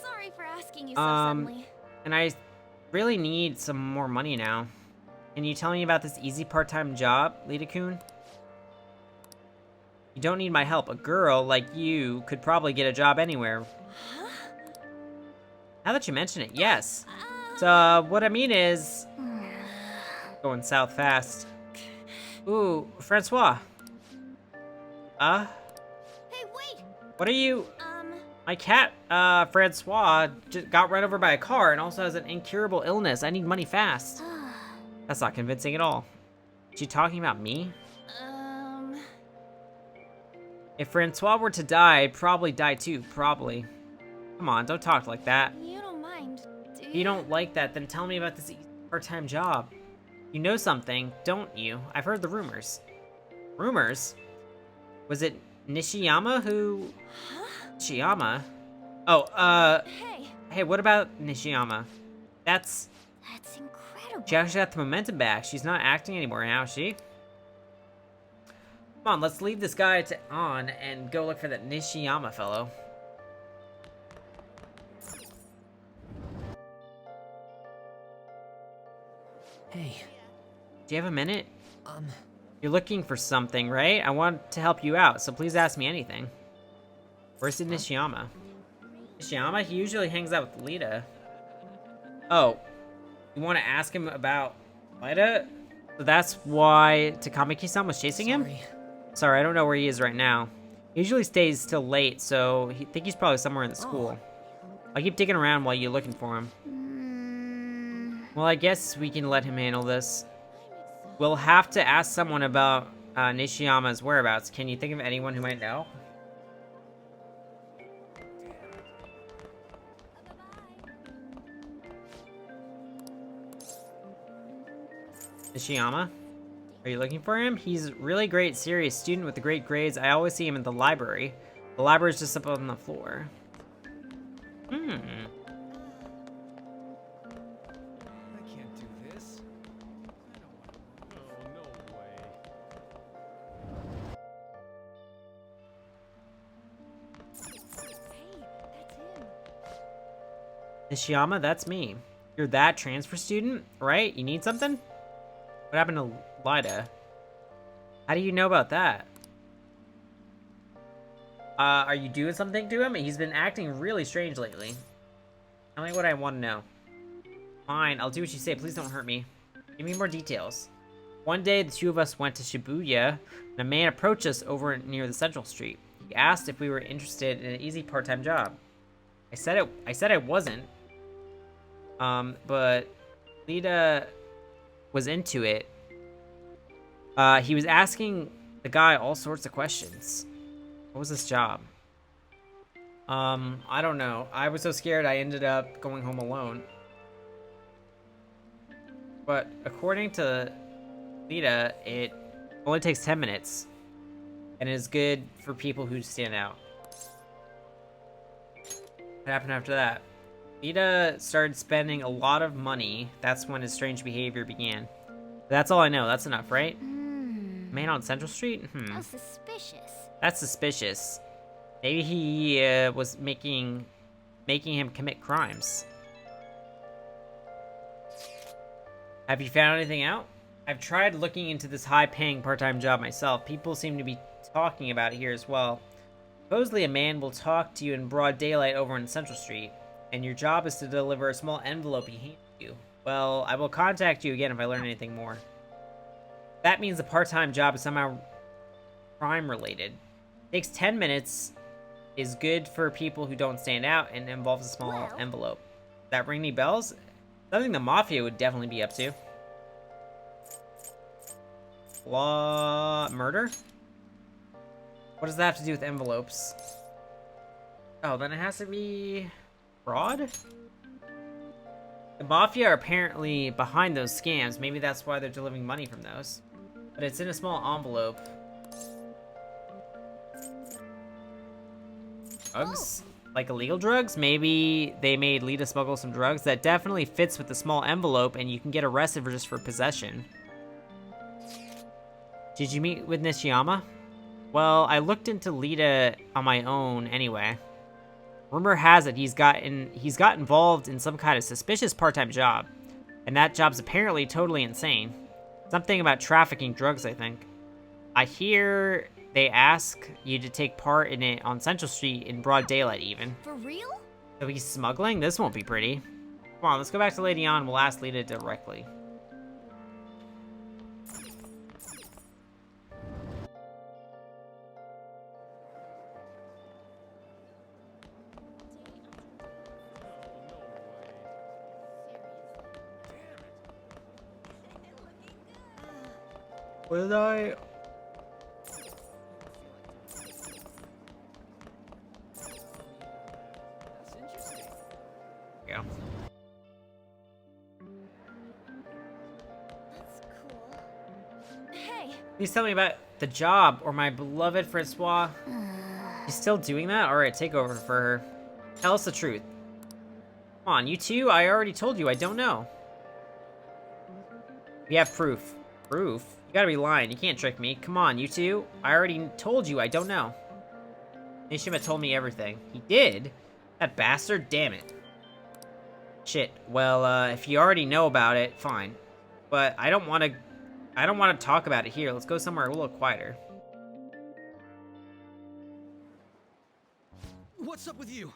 Sorry for asking you so suddenly. And I really need some more money now. Can you tell me about this easy part-time job, Lita-kun? You don't need my help. A girl like you could probably get a job anywhere. Huh? Now that you mention it, yes. So, what I mean is... Going south fast. Ooh, Francois. Hey, wait! What are you... My cat, Francois, just got run over by a car and also has an incurable illness. I need money fast. That's not convincing at all. Is she talking about me? If Francois were to die, I'd probably die too, probably. Come on, don't talk like that. You don't mind, do you? If you don't like that, then tell me about this part-time job. You know something, don't you? I've heard the rumors. Rumors? Was it Nishiyama who... Huh? Nishiyama? Oh, Hey! Hey, what about Nishiyama? That's incredible. She actually got the momentum back. She's not acting anymore now, is she? Come on, let's leave this guy on and go look for that Nishiyama fellow. Hey. Do you have a minute? You're looking for something, right? I want to help you out, so please ask me anything. Where's the Nishiyama? Nishiyama? He usually hangs out with Lita. Oh. You want to ask him about Lita? So that's why Takamaki-san was chasing him? Sorry, I don't know where he is right now. He usually stays till late, so I think he's probably somewhere in the school. I'll keep digging around while you're looking for him. Well, I guess we can let him handle this. We'll have to ask someone about Nishiyama's whereabouts. Can you think of anyone who might know? Nishiyama? Are you looking for him? He's a really great, serious student with the great grades. I always see him in the library. The library's just up on the floor. I can't do this. No way. Nishiyama, that's me. You're that transfer student, right? You need something? What happened to Lida? How do you know about that? Are you doing something to him? He's been acting really strange lately. Tell me what I want to know. Fine, I'll do what you say. Please don't hurt me. Give me more details. One day, the two of us went to Shibuya, and a man approached us over near the Central Street. He asked if we were interested in an easy part-time job. I said I wasn't. But Lita was into it. He was asking the guy all sorts of questions. What was this job? I don't know. I was so scared I ended up going home alone. But according to Lita, it only takes 10 minutes. And is good for people who stand out. What happened after that? Lita started spending a lot of money. That's when his strange behavior began. That's all I know. That's enough, right? Man on Central Street? How suspicious. That's suspicious. Maybe he was making him commit crimes. Have you found anything out? I've tried looking into this high-paying part-time job myself. People seem to be talking about it here as well. Supposedly a man will talk to you in broad daylight over on Central Street, and your job is to deliver a small envelope he hands you. Well, I will contact you again if I learn anything more. That means the part-time job is somehow crime-related. Takes 10 minutes, is good for people who don't stand out, and involves a small envelope. Does that ring any bells? Something the Mafia would definitely be up to. Law... murder? What does that have to do with envelopes? Oh, then it has to be... fraud? The Mafia are apparently behind those scams. Maybe that's why they're delivering money from those. But it's in a small envelope. Drugs? Like illegal drugs? Maybe they made Lita smuggle some drugs? That definitely fits with the small envelope, and you can get arrested for just for possession. Did you meet with Nishiyama? Well, I looked into Lita on my own anyway. Rumor has it he's got involved in some kind of suspicious part-time job. And that job's apparently totally insane. Something about trafficking drugs, I think. I hear they ask you to take part in it on Central Street in broad daylight even. For real? So he's smuggling? This won't be pretty. Come on, let's go back to Lady On. We'll ask Lita directly. What did I... Yeah. That's cool. Hey! Please tell me about the job or my beloved Francois. She's still doing that? Alright, take over for her. Tell us the truth. Come on, you two? I already told you I don't know. We have proof. Proof? You gotta be lying. You can't trick me. Come on, you two. I already told you I don't know. Nishima told me everything. He did? That bastard? Damn it. Shit. Well, if you already know about it, fine. But I don't want to talk about it here. Let's go somewhere a little quieter. What's up with you?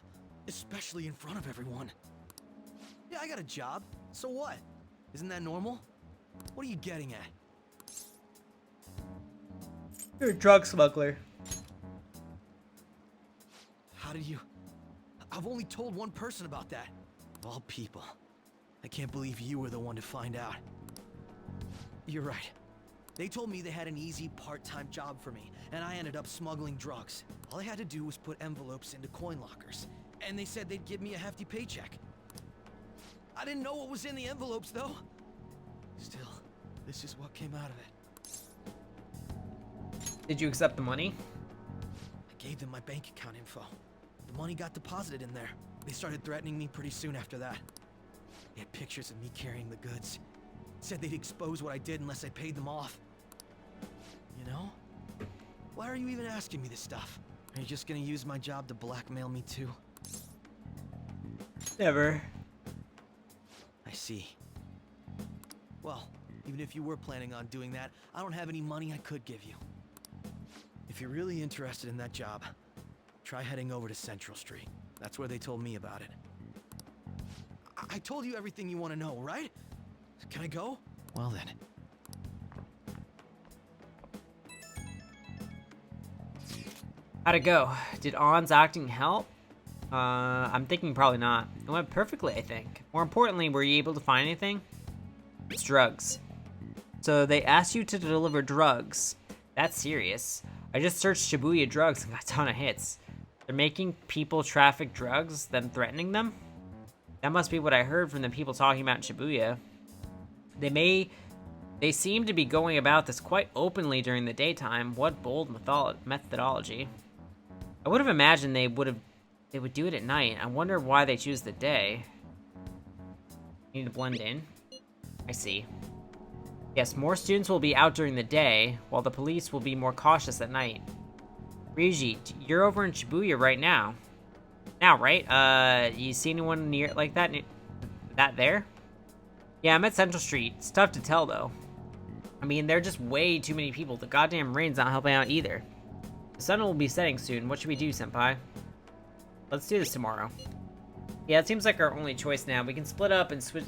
Especially in front of everyone. Yeah, I got a job. So what? Isn't that normal? What are you getting at? You're a drug smuggler. How did you... I've only told one person about that. Of all people. I can't believe you were the one to find out. You're right. They told me they had an easy part-time job for me, and I ended up smuggling drugs. All I had to do was put envelopes into coin lockers, and they said they'd give me a hefty paycheck. I didn't know what was in the envelopes, though. Still, this is what came out of it. Did you accept the money? I gave them my bank account info. The money got deposited in there. They started threatening me pretty soon after that. They had pictures of me carrying the goods. Said they'd expose what I did unless I paid them off. You know? Why are you even asking me this stuff? Are you just gonna use my job to blackmail me too? Never. I see. Well, even if you were planning on doing that, I don't have any money I could give you. If you're really interested in that job, try heading over to Central Street. That's where they told me about it. I told you everything you want to know, right? Can I go? Well then. How'd it go? Did On's acting help? I'm thinking probably not. It went perfectly, I think. More importantly, were you able to find anything? It's drugs. So they asked you to deliver drugs. That's serious. I just searched Shibuya drugs and got a ton of hits. They're making people traffic drugs, then threatening them? That must be what I heard from the people talking about in Shibuya. They seem to be going about this quite openly during the daytime. What bold methodology. I would have imagined they would do it at night. I wonder why they choose the day. Need to blend in. I see. Yes, more students will be out during the day, while the police will be more cautious at night. Brigitte, you're over in Shibuya right now. Now, right? You see anyone near like that? That there? Yeah, I'm at Central Street. It's tough to tell, though. I mean, there are just way too many people. The goddamn rain's not helping out either. The sun will be setting soon. What should we do, senpai? Let's do this tomorrow. Yeah, it seems like our only choice now. We can split up and search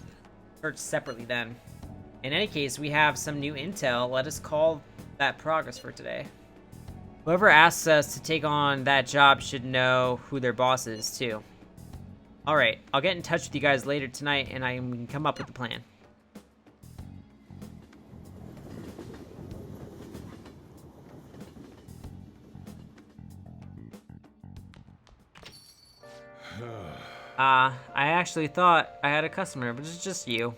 separately then. In any case, we have some new intel. Let us call that progress for today. Whoever asks us to take on that job should know who their boss is, too. Alright, I'll get in touch with you guys later tonight, and I can come up with a plan. I actually thought I had a customer, but it's just you.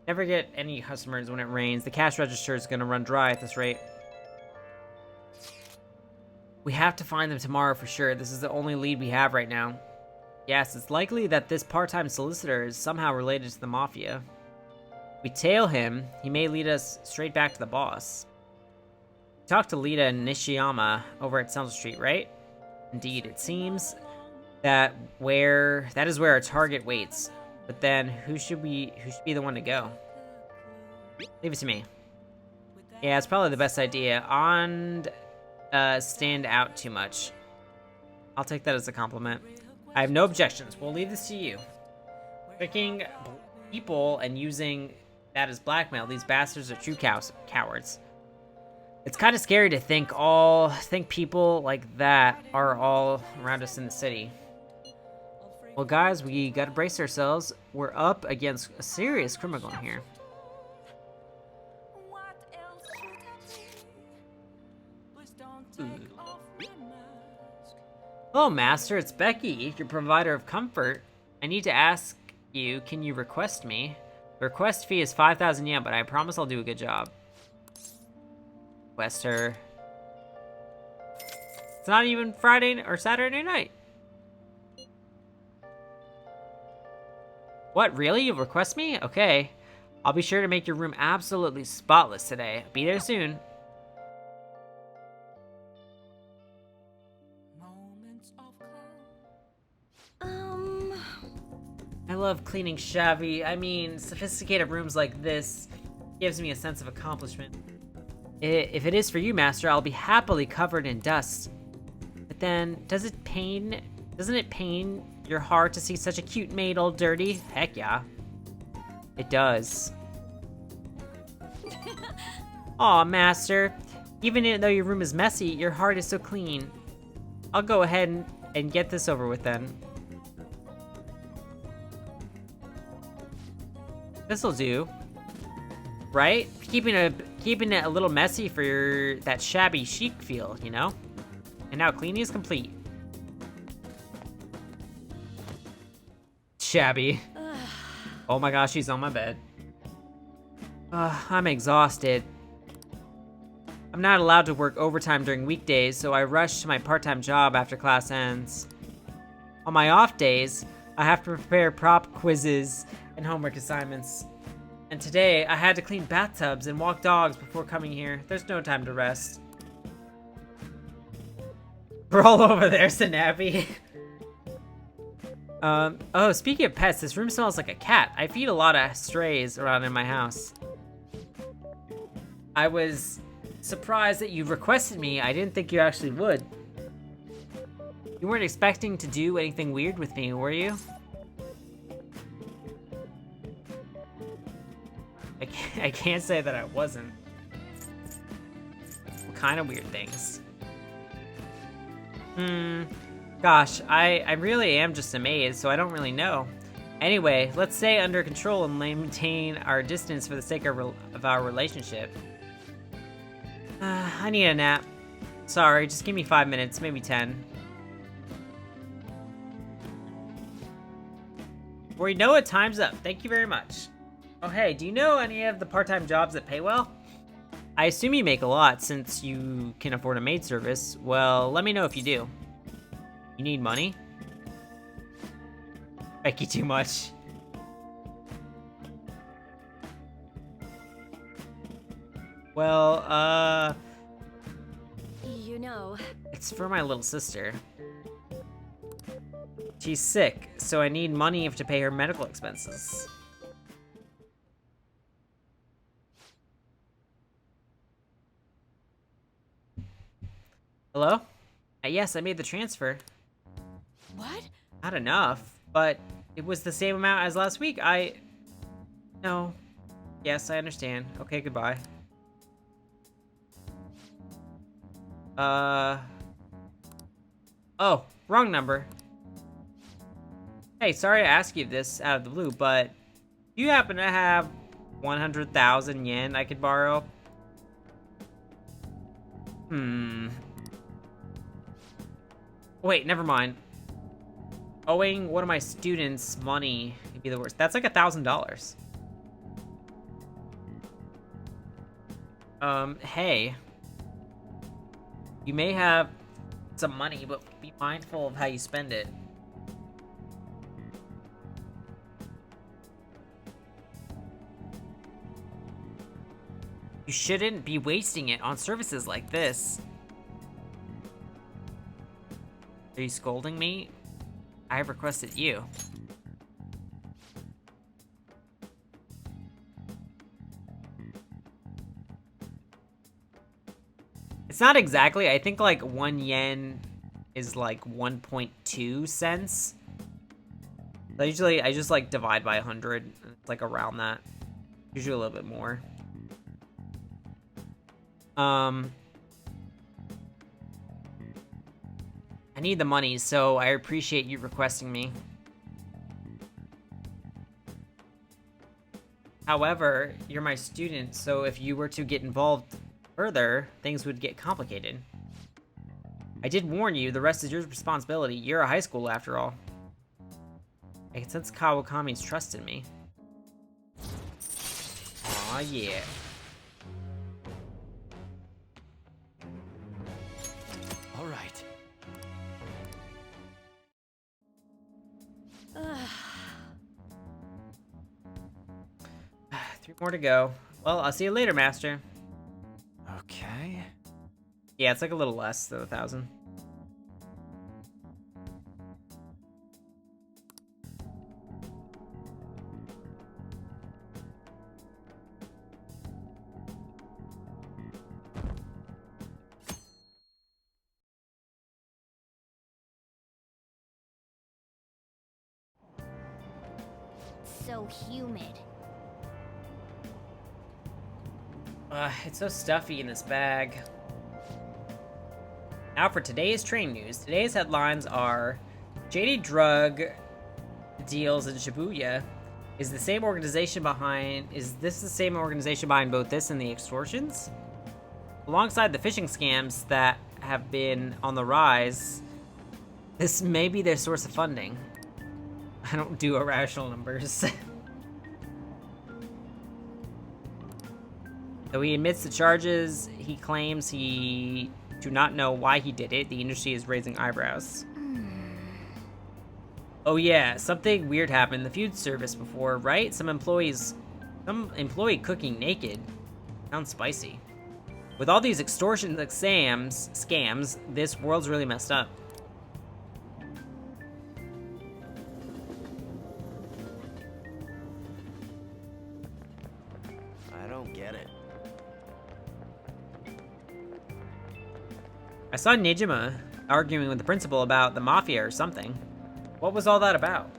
Never get any customers when it rains. The cash register is gonna run dry at this rate. We have to find them tomorrow for sure. This is the only lead we have right now. Yes, it's likely that this part-time solicitor is somehow related to the Mafia. If we tail him, he may lead us straight back to the boss. Talk to Lita and Nishiyama over at Central Street, right? Indeed, it seems that is where our target waits. But then, who should be the one to go? Leave it to me. Yeah, it's probably the best idea. Stand out too much. I'll take that as a compliment. I have no objections. We'll leave this to you. Picking people and using that as blackmail. These bastards are true cowards. It's kind of scary to think people like that are all around us in the city. Well, guys, we gotta brace ourselves. We're up against a serious criminal here. Hello, Master. It's Becky, your provider of comfort. I need to ask you, can you request me? The request fee is 5,000 yen, but I promise I'll do a good job. Request her. It's not even Friday or Saturday night. What, really? You'll request me? Okay. I'll be sure to make your room absolutely spotless today. Be there soon. I love cleaning sophisticated rooms like this. Gives me a sense of accomplishment. If it is for you, Master, I'll be happily covered in dust. But then, doesn't it pain your heart to see such a cute maid all dirty? Heck yeah. It does. Aw, Master. Even though your room is messy, your heart is so clean. I'll go ahead and get this over with then. This'll do. Right? Keeping it a little messy for that shabby chic feel, you know? And now cleaning is complete. Shabby. Oh my gosh, she's on my bed. I'm exhausted. I'm not allowed to work overtime during weekdays, so I rush to my part-time job after class ends. On my off days, I have to prepare prop quizzes and homework assignments. And today, I had to clean bathtubs and walk dogs before coming here. There's no time to rest. Roll over there, Sanappy. Oh, speaking of pets, this room smells like a cat. I feed a lot of strays around in my house. I was surprised that you requested me. I didn't think you actually would. You weren't expecting to do anything weird with me, were you? I can't say that I wasn't. What kind of weird things? Gosh, I really am just amazed, so I don't really know. Anyway, let's stay under control and maintain our distance for the sake of our relationship. I need a nap. Sorry, just give me 5 minutes, maybe 10. Before you know it, time's up. Thank you very much. Oh hey, do you know any of the part-time jobs that pay well? I assume you make a lot since you can afford a maid service. Well, let me know if you do. You need money? Thank you too much. Well, You know, it's for my little sister. She's sick, so I need money to pay her medical expenses. Hello? Yes, I made the transfer. What? Not enough, but it was the same amount as last week. No. Yes, I understand. Okay, goodbye. Oh, wrong number. Hey, sorry to ask you this out of the blue, but do you happen to have 100,000 yen I could borrow? Wait, never mind. Owing one of my students money would be the worst. That's like $1,000. Hey. You may have some money, but be mindful of how you spend it. You shouldn't be wasting it on services like this. Are you scolding me? I have requested you. It's not exactly, I think like 1 yen is like 1.2 cents. So usually I just like divide by 100. It's like around that. Usually a little bit more. I need the money, so I appreciate you requesting me. However, you're my student, so if you were to get involved further, things would get complicated. I did warn you, the rest is your responsibility. You're a high school after all. I can sense Kawakami's trust in me. Aw, yeah. All right. Three more to go. Well, I'll see you later, Master. Okay. Yeah, it's like a little less than 1,000. So humid. It's so stuffy in this bag. Now for today's train news. Today's headlines are: shady drug deals in Shibuya. Is this the same organization behind both this and the extortions? Alongside the phishing scams that have been on the rise, this may be their source of funding. I don't do irrational numbers. Though he admits the charges, he claims he do not know why he did it. The industry is raising eyebrows. Oh yeah, something weird happened in the food service before, right? Some employee cooking naked. Sounds spicy. With all these extortion scams, this world's really messed up. I don't get it. I saw Nijima arguing with the principal about the mafia or something. What was all that about?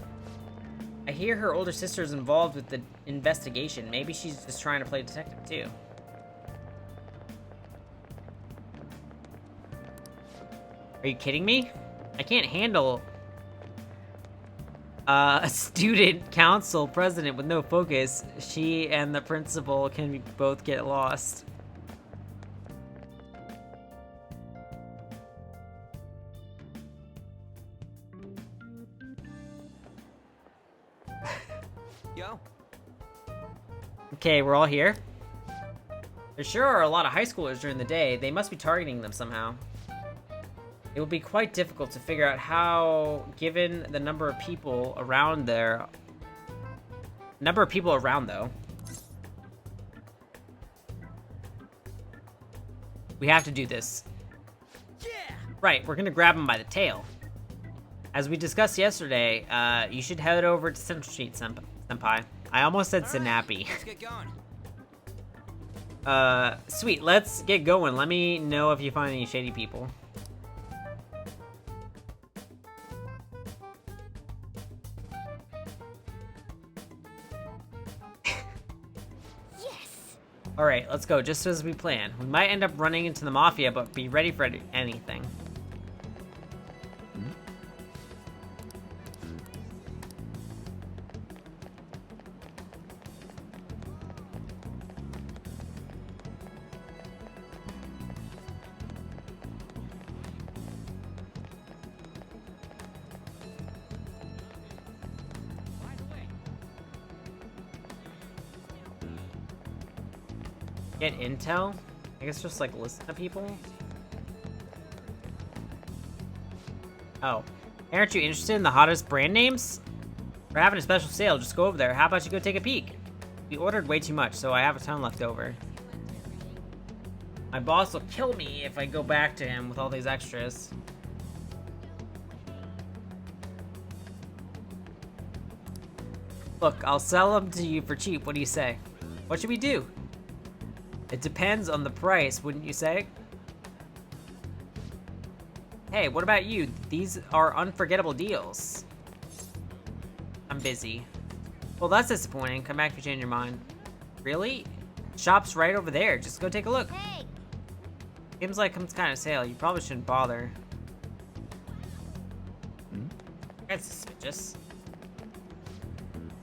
I hear her older sister's involved with the investigation. Maybe she's just trying to play detective too. Are you kidding me? I can't handle a student council president with no focus. She and the principal can both get lost. Yo. Okay, we're all here. There sure are a lot of high schoolers during the day. They must be targeting them somehow. It will be quite difficult to figure out how, given the number of people around there. Number of people around, though. We have to do this. Yeah! Right, we're gonna grab him by the tail. As we discussed yesterday, you should head over to Central Street, Senpai. I almost said Sinappy. Let's get going. Sweet, let's get going. Let me know if you find any shady people. Yes! Alright, let's go, just as we planned. We might end up running into the Mafia, but be ready for anything. Get intel? I guess just like listen to people? Oh. Aren't you interested in the hottest brand names? We're having a special sale, just go over there. How about you go take a peek? We ordered way too much, so I have a ton left over. My boss will kill me if I go back to him with all these extras. Look, I'll sell them to you for cheap. What do you say? What should we do? It depends on the price, wouldn't you say? Hey, what about you? These are unforgettable deals. I'm busy. Well, that's disappointing. Come back if you change your mind. Really? Shop's right over there. Just go take a look. Hey! Seems like some kind of sale. You probably shouldn't bother. That's suspicious.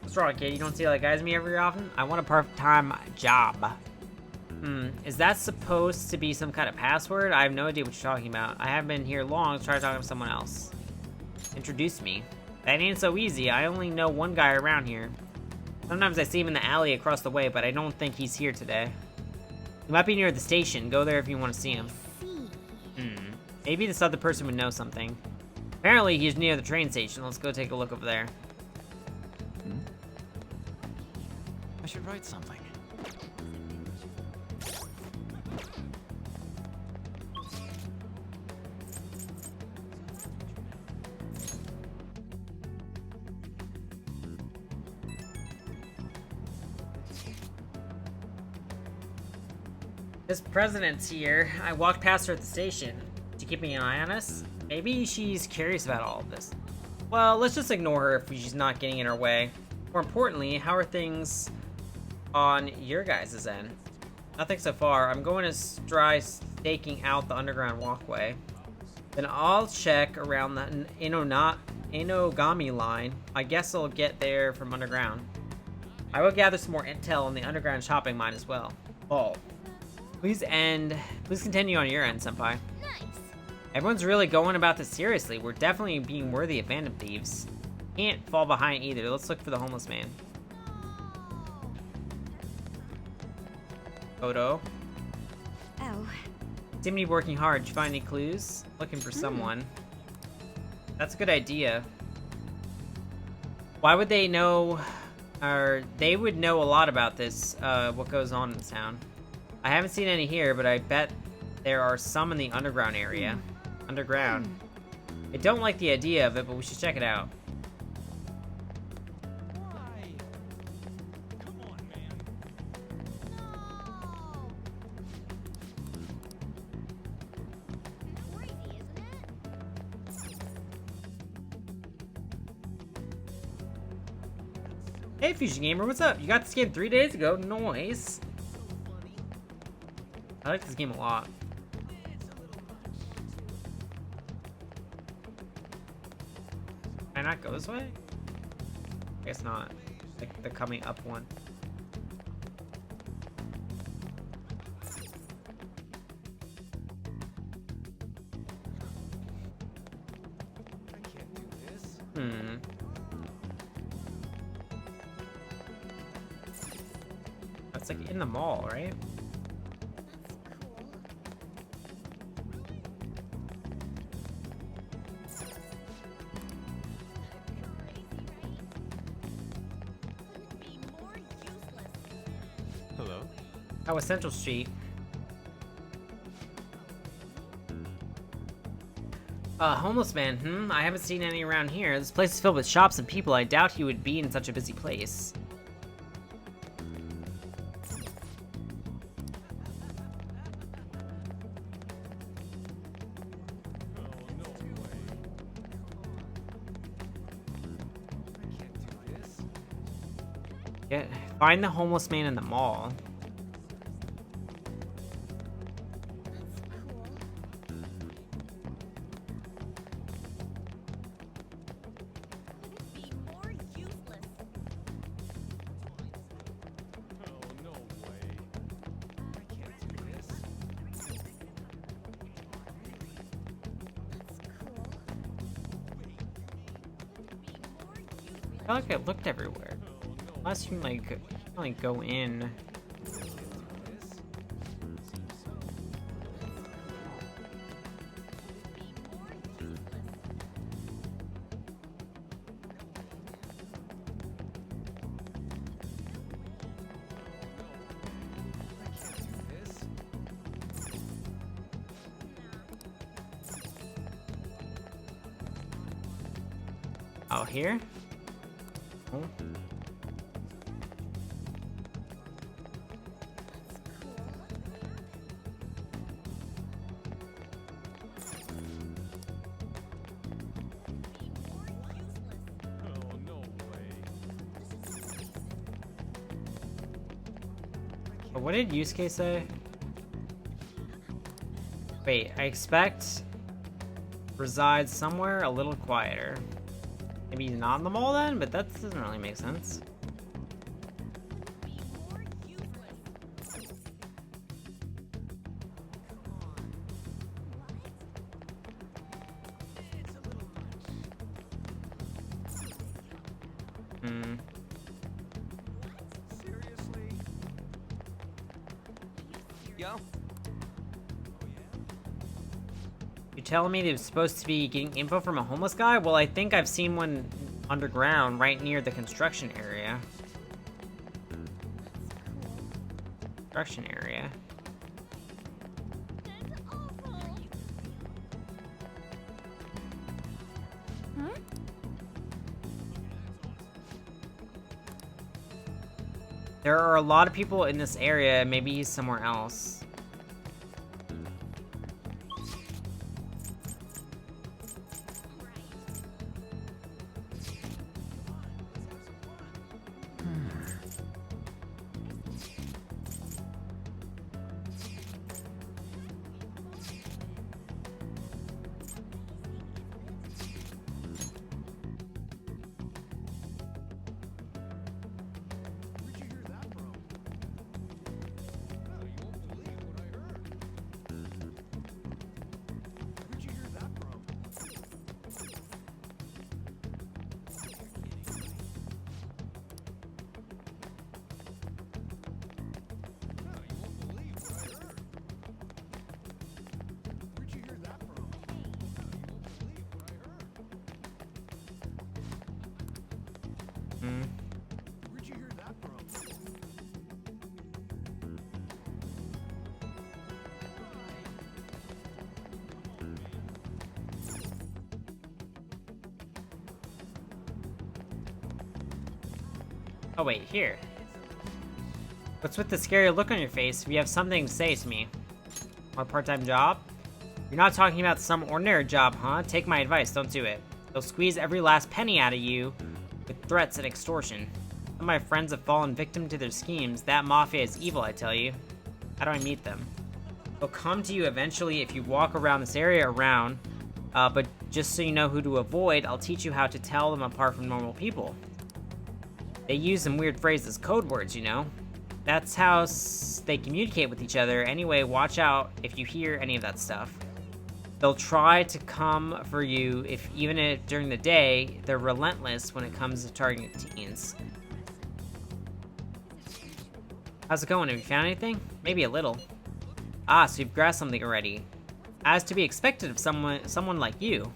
What's wrong, kid? You don't see like guys me every often? I want a part-time job. Is that supposed to be some kind of password? I have no idea what you're talking about. I haven't been here long, so try talking to someone else. Introduce me. That ain't so easy. I only know one guy around here. Sometimes I see him in the alley across the way, but I don't think he's here today. He might be near the station. Go there if you want to see him. Maybe this other person would know something. Apparently, he's near the train station. Let's go take a look over there. I should write something. This president's here. I walked past her at the station. Is she keeping an eye on us? Maybe she's curious about all of this. Well, let's just ignore her if she's not getting in our way. More importantly, how are things on your guys' end? Nothing so far. I'm going to try staking out the underground walkway. Then I'll check around the Inogami line. I guess I'll get there from underground. I will gather some more intel on the underground shopping mine as well. Oh. Please continue on your end, Senpai. Nice. Everyone's really going about this seriously. We're definitely being worthy of Phantom Thieves. Can't fall behind either. Let's look for the homeless man. Photo. Oh. Seem to be working hard. Did you find any clues? Looking for someone. That's a good idea. Why would they know, or they would know a lot about this, what goes on in this town. I haven't seen any here, but I bet there are some in the underground area. Underground. I don't like the idea of it, but we should check it out. Why? Come on, man. Crazy, isn't it? Hey, Fusion Gamer, what's up? You got this game 3 days ago. Nice. I like this game a lot. Can I not go this way? I guess not. Like the coming up one. I can't do this. It's like in the mall, right? Hello? That was Central Street. Homeless man, I haven't seen any around here. This place is filled with shops and people. I doubt he would be in such a busy place. Yeah, find the homeless man in the mall. I feel like I looked everywhere. Unless you can like go in. Oh, here? Oh. But what did Yusuke say? Wait, I expect resides somewhere a little quieter. Maybe he's not in the mall then, but that doesn't really make sense. Yo? You're telling me they were supposed to be getting info from a homeless guy? Well, I think I've seen one underground right near the construction area. Construction area. There are a lot of people in this area. Maybe he's somewhere else. Where'd you hear that from? Oh wait, here. What's with the scary look on your face? If you have something to say to me. Want a part-time job? You're not talking about some ordinary job, huh? Take my advice, don't do it. They'll squeeze every last penny out of you with threats and extortion. Some of my friends have fallen victim to their schemes. That mafia is evil, I tell you. How do I meet them? They'll come to you eventually if you walk around this area around, but just so you know who to avoid, I'll teach you how to tell them apart from normal people. They use some weird phrases, code words, you know? That's how they communicate with each other. Anyway, watch out if you hear any of that stuff. They'll try to come for you even if during the day, they're relentless when it comes to targeting teens. How's it going? Have you found anything? Maybe a little. Ah, so you've grasped something already. As to be expected of someone like you.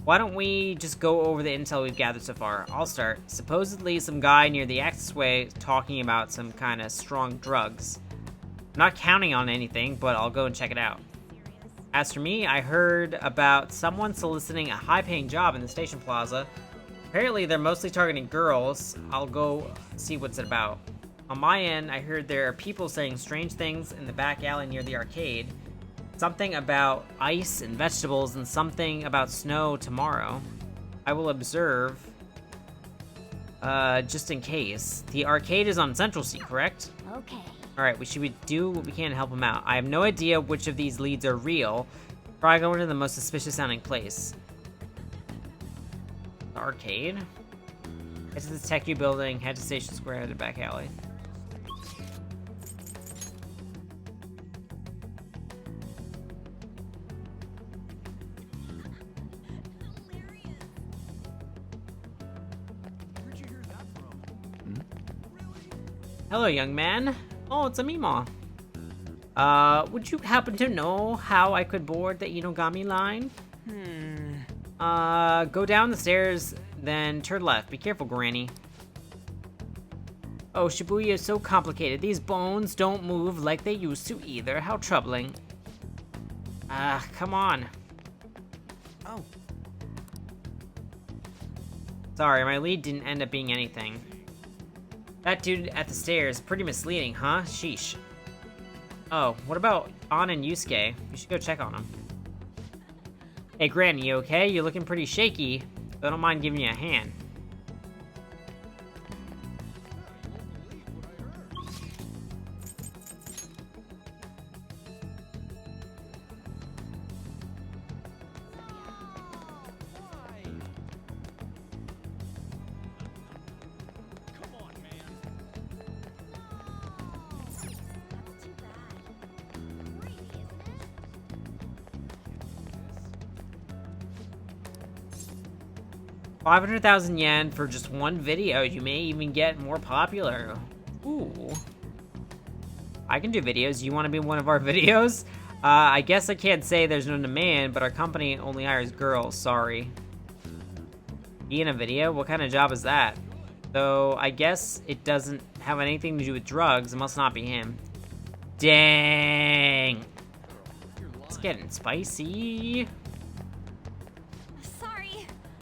Why don't we just go over the intel we've gathered so far? I'll start. Supposedly some guy near the accessway talking about some kind of strong drugs. I'm not counting on anything, but I'll go and check it out. As for me, I heard about someone soliciting a high-paying job in the station plaza. Apparently they're mostly targeting girls. I'll go see what's it about. On my end, I heard there are people saying strange things in the back alley near the arcade. Something about ice and vegetables and something about snow tomorrow. I will observe, just in case. The arcade is on Central Street, correct? Okay. Alright, we should do what we can to help him out. I have no idea which of these leads are real. Probably going to the most suspicious sounding place. The arcade? Head to the Tech U building, head to Station Square, head to back alley. Hello, young man. Oh, it's a Mima. Would you happen to know how I could board the Inogami line? Go down the stairs, then turn left. Be careful, Granny. Oh, Shibuya is so complicated. These bones don't move like they used to either. How troubling. Come on. Oh. Sorry, my lead didn't end up being anything. That dude at the stairs, pretty misleading, huh? Sheesh. Oh, what about An and Yusuke? You should go check on them. Hey, Granny, you okay? You're looking pretty shaky, but I don't mind giving you a hand. $500,000 yen for just one video. You may even get more popular. Ooh. I can do videos. You want to be one of our videos? I guess I can't say there's no demand, but our company only hires girls. Sorry. Be in a video? What kind of job is that? Though, I guess it doesn't have anything to do with drugs. It must not be him. Dang. It's getting spicy.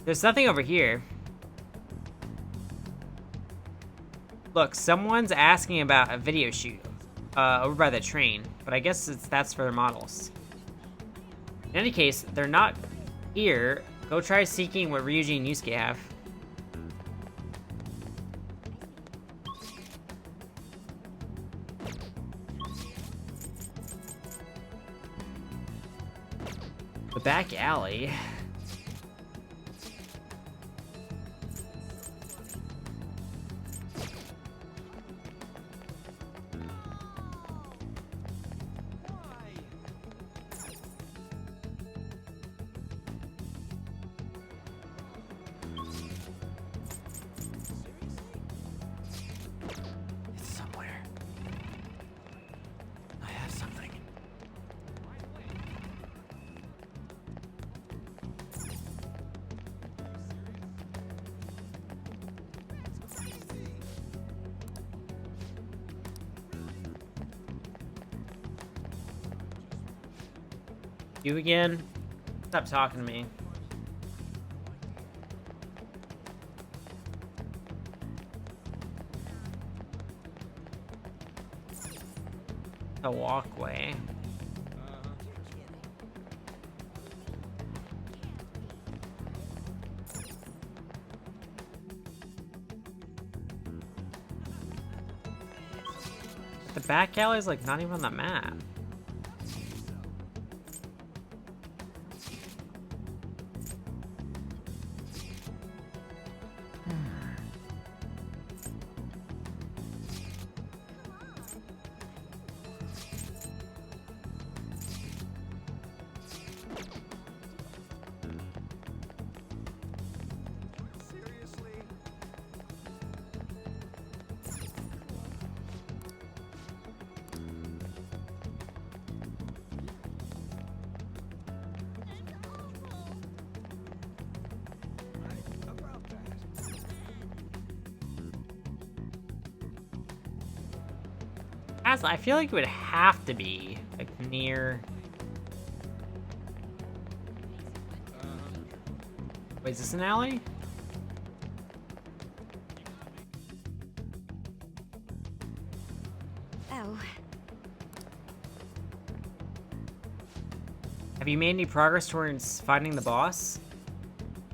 There's nothing over here. Look, someone's asking about a video shoot over by the train, but I guess that's for their models. In any case, they're not here. Go try seeking what Ryuji and Yusuke have. The back alley. You again? Stop talking to me. A walkway. The back alley's like not even on the map. I feel like it would have to be like near. Wait, is this an alley? Oh. Have you made any progress towards finding the boss?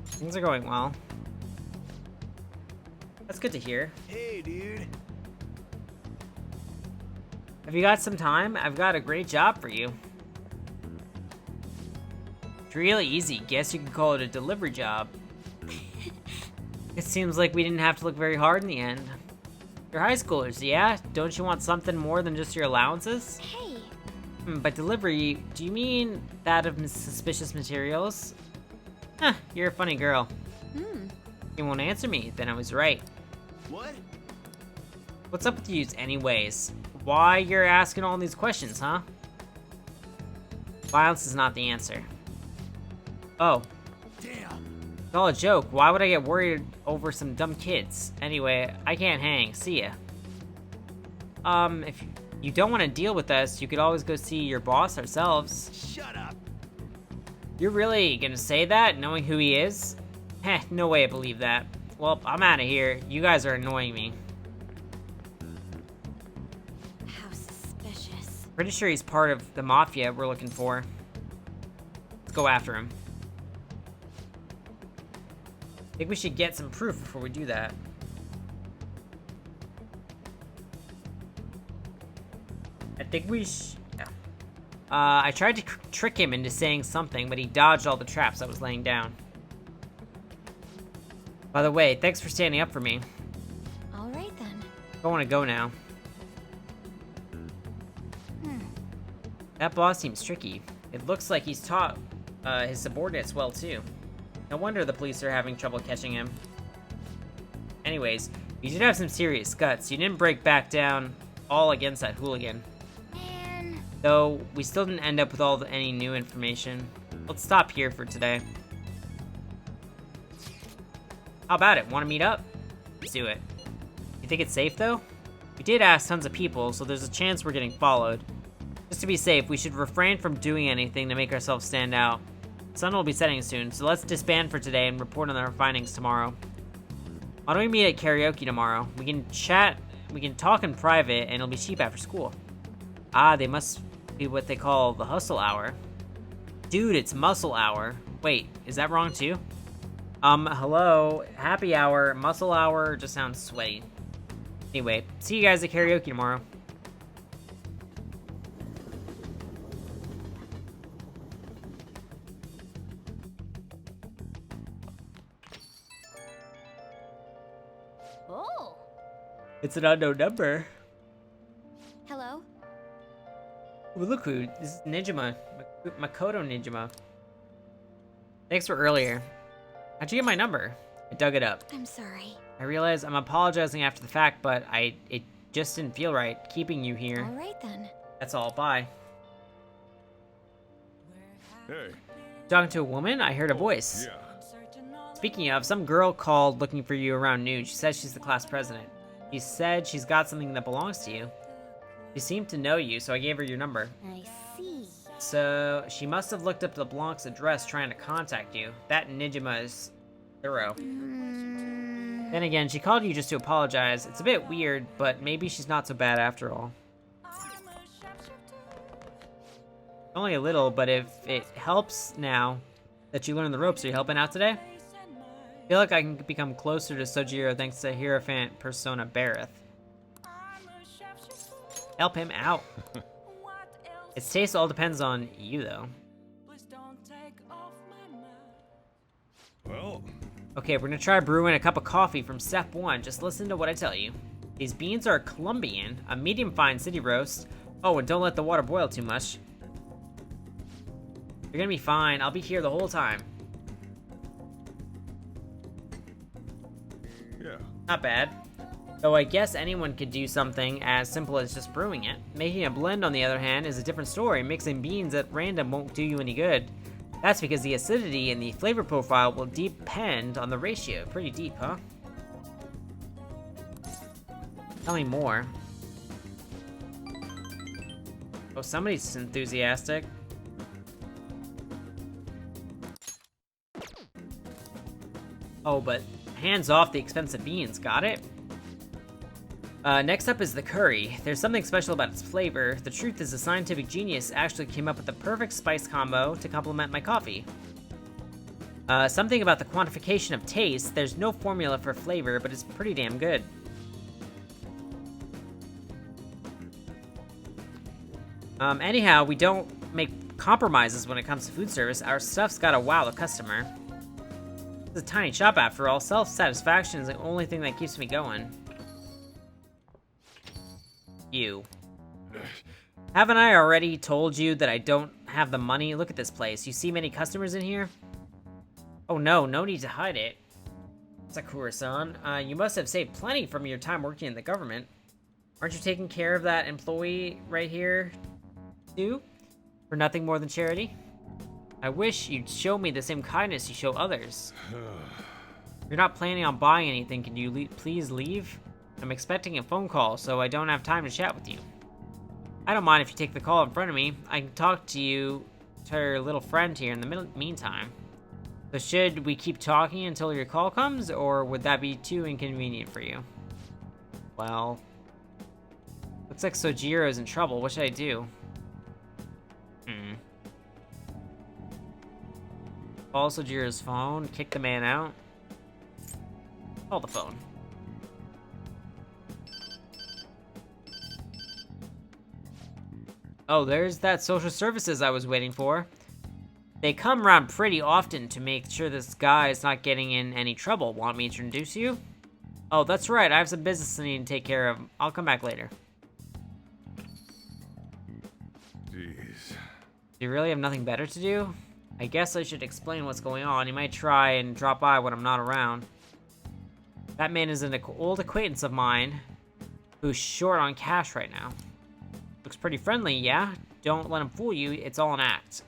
Things are going well. That's good to hear. Hey, dude. Have you got some time? I've got a great job for you. It's really easy. Guess you could call it a delivery job. It seems like we didn't have to look very hard in the end. You're high schoolers, yeah? Don't you want something more than just your allowances? Hey. By delivery, do you mean that of suspicious materials? Huh, you're a funny girl. You won't answer me, then I was right. What? What's up with you anyways? Why you're asking all these questions, huh? Violence is not the answer. Oh. Damn. It's all a joke. Why would I get worried over some dumb kids? Anyway, I can't hang. See ya. If you don't want to deal with us, you could always go see your boss ourselves. Shut up. You're really gonna say that, knowing who he is? Heh, no way I believe that. Well, I'm out of here. You guys are annoying me. How suspicious. Pretty sure he's part of the mafia we're looking for. Let's go after him. I think we should get some proof before we do that. I think we should... Yeah. I tried to trick him into saying something, but he dodged all the traps I was laying down. By the way, thanks for standing up for me. All right then. I want to go now. That boss seems tricky. It looks like he's taught his subordinates well too. No wonder the police are having trouble catching him. Anyways, you did have some serious guts. You didn't break back down all against that hooligan. Man. Though, we still didn't end up with any new information. Let's stop here for today. How about it? Want to meet up? Let's do it. You think it's safe, though? We did ask tons of people, so there's a chance we're getting followed. Just to be safe, we should refrain from doing anything to make ourselves stand out. The sun will be setting soon, so let's disband for today and report on our findings tomorrow. Why don't we meet at karaoke tomorrow? We can chat, we can talk in private, and it'll be cheap after school. Ah, they must be what they call the hustle hour. Dude, it's muscle hour. Wait, is that wrong too? Hello, happy hour, muscle hour, just sounds sweaty. Anyway, see you guys at karaoke tomorrow. Oh. It's an unknown number. Hello? Oh, look who, this is Nijima, Makoto Nijima. Thanks for earlier. How'd you get my number? I dug it up. I'm sorry. I realize I'm apologizing after the fact, but it just didn't feel right keeping you here. All right then. That's all, bye. Hey. Talking to a woman? I heard a voice. Yeah. Speaking of, some girl called looking for you around noon. She says she's the class president. She said she's got something that belongs to you. She seemed to know you, so I gave her your number. I see. So, she must have looked up LeBlanc's address trying to contact you. That Nijima is thorough. Then again, she called you just to apologize. It's a bit weird, but maybe she's not so bad after all. Only a little, but if it helps now that you learn the ropes, are you helping out today? I feel like I can become closer to Sojiro thanks to Hierophant Persona Bareth. Help him out. Its taste all depends on you, though. Well... Okay, we're gonna try brewing a cup of coffee from step 1. Just listen to what I tell you. These beans are Colombian, a medium-fine city roast. Oh, and don't let the water boil too much. You're gonna be fine. I'll be here the whole time. Yeah. Not bad. Though I guess anyone could do something as simple as just brewing it. Making a blend, on the other hand, is a different story. Mixing beans at random won't do you any good. That's because the acidity and the flavor profile will depend on the ratio. Pretty deep, huh? Tell me more. Oh, somebody's enthusiastic. Oh, but hands off the expensive beans, got it? Next up is the curry. There's something special about its flavor. The truth is a scientific genius actually came up with the perfect spice combo to complement my coffee. Something about the quantification of taste. There's no formula for flavor, but it's pretty damn good. Anyhow, we don't make compromises when it comes to food service. Our stuff's gotta wow the customer. It's a tiny shop after all. Self-satisfaction is the only thing that keeps me going. You. Haven't I already told you that I don't have the money? Look at this place. You see many customers in here? Oh no, no need to hide it. Sakura-san, you must have saved plenty from your time working in the government. Aren't you taking care of that employee right here, too? For nothing more than charity? I wish you'd show me the same kindness you show others. If you're not planning on buying anything, can you please leave? I'm expecting a phone call, so I don't have time to chat with you. I don't mind if you take the call in front of me. I can talk to your little friend here in the meantime. So should we keep talking until your call comes, or would that be too inconvenient for you? Well, looks like Sojiro's in trouble. What should I do? Call Sojiro's phone, kick the man out. Call the phone. Oh, there's that social services I was waiting for. They come around pretty often to make sure this guy is not getting in any trouble. Want me to introduce you? Oh, that's right. I have some business I need to take care of. I'll come back later. Jeez. Do you really have nothing better to do? I guess I should explain what's going on. You might try and drop by when I'm not around. That man is an old acquaintance of mine who's short on cash right now. Looks pretty friendly, yeah? Don't let him fool you. It's all an act.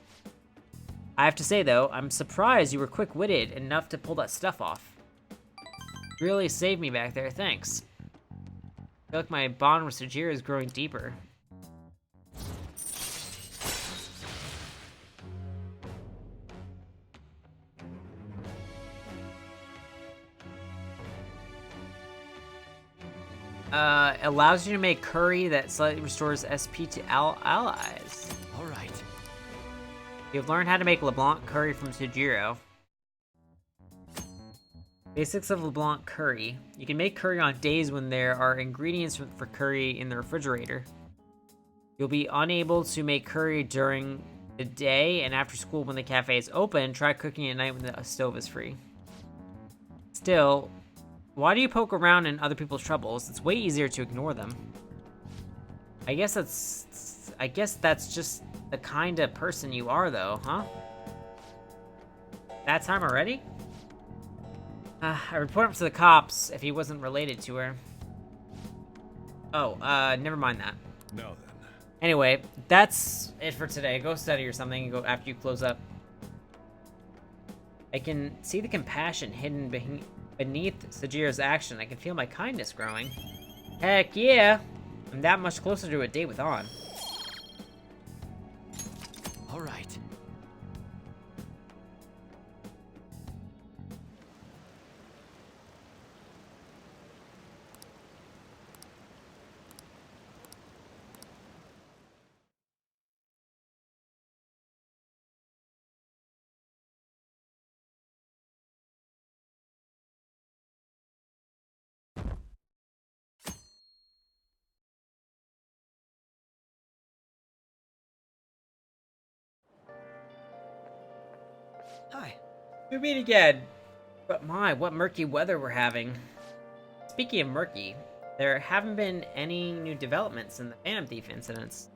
I have to say, though, I'm surprised you were quick-witted enough to pull that stuff off. Really saved me back there, thanks. I feel like my bond with Sojiro is growing deeper. Allows you to make curry that slightly restores SP to allies. Alright. You've learned how to make LeBlanc curry from Sojiro. Basics of LeBlanc curry. You can make curry on days when there are ingredients for curry in the refrigerator. You'll be unable to make curry during the day and after school when the cafe is open. Try cooking at night when the stove is free. Still, why do you poke around in other people's troubles? It's way easier to ignore them. I guess that's just the kind of person you are, though, huh? That time already? I report him to the cops if he wasn't related to her. Oh, never mind that. Now then. Anyway, that's it for today. Go study or something and go after you close up. I can see the compassion hidden beneath Sojiro's action. I can feel my kindness growing. Heck yeah! I'm that much closer to a date with On. Alright. Hi. We meet again. But my, what murky weather we're having. Speaking of murky, there haven't been any new developments in the Phantom Thief incidents.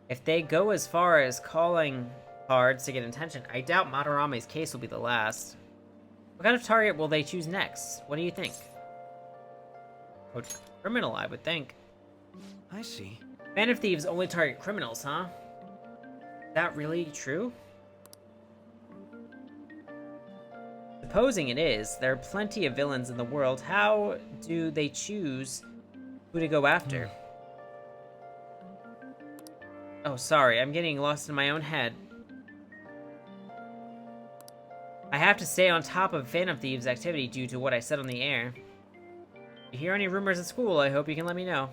If they go as far as calling cards to get attention, I doubt Madarame's case will be the last. What kind of target will they choose next? What do you think? Oh, criminal, I would think. I see. Phantom Thieves only target criminals, huh? Is that really true? Supposing it is, there are plenty of villains in the world. How do they choose who to go after? Oh, sorry, I'm getting lost in my own head. I have to stay on top of Phantom Thieves' activity due to what I said on the air. If you hear any rumors at school, I hope you can let me know.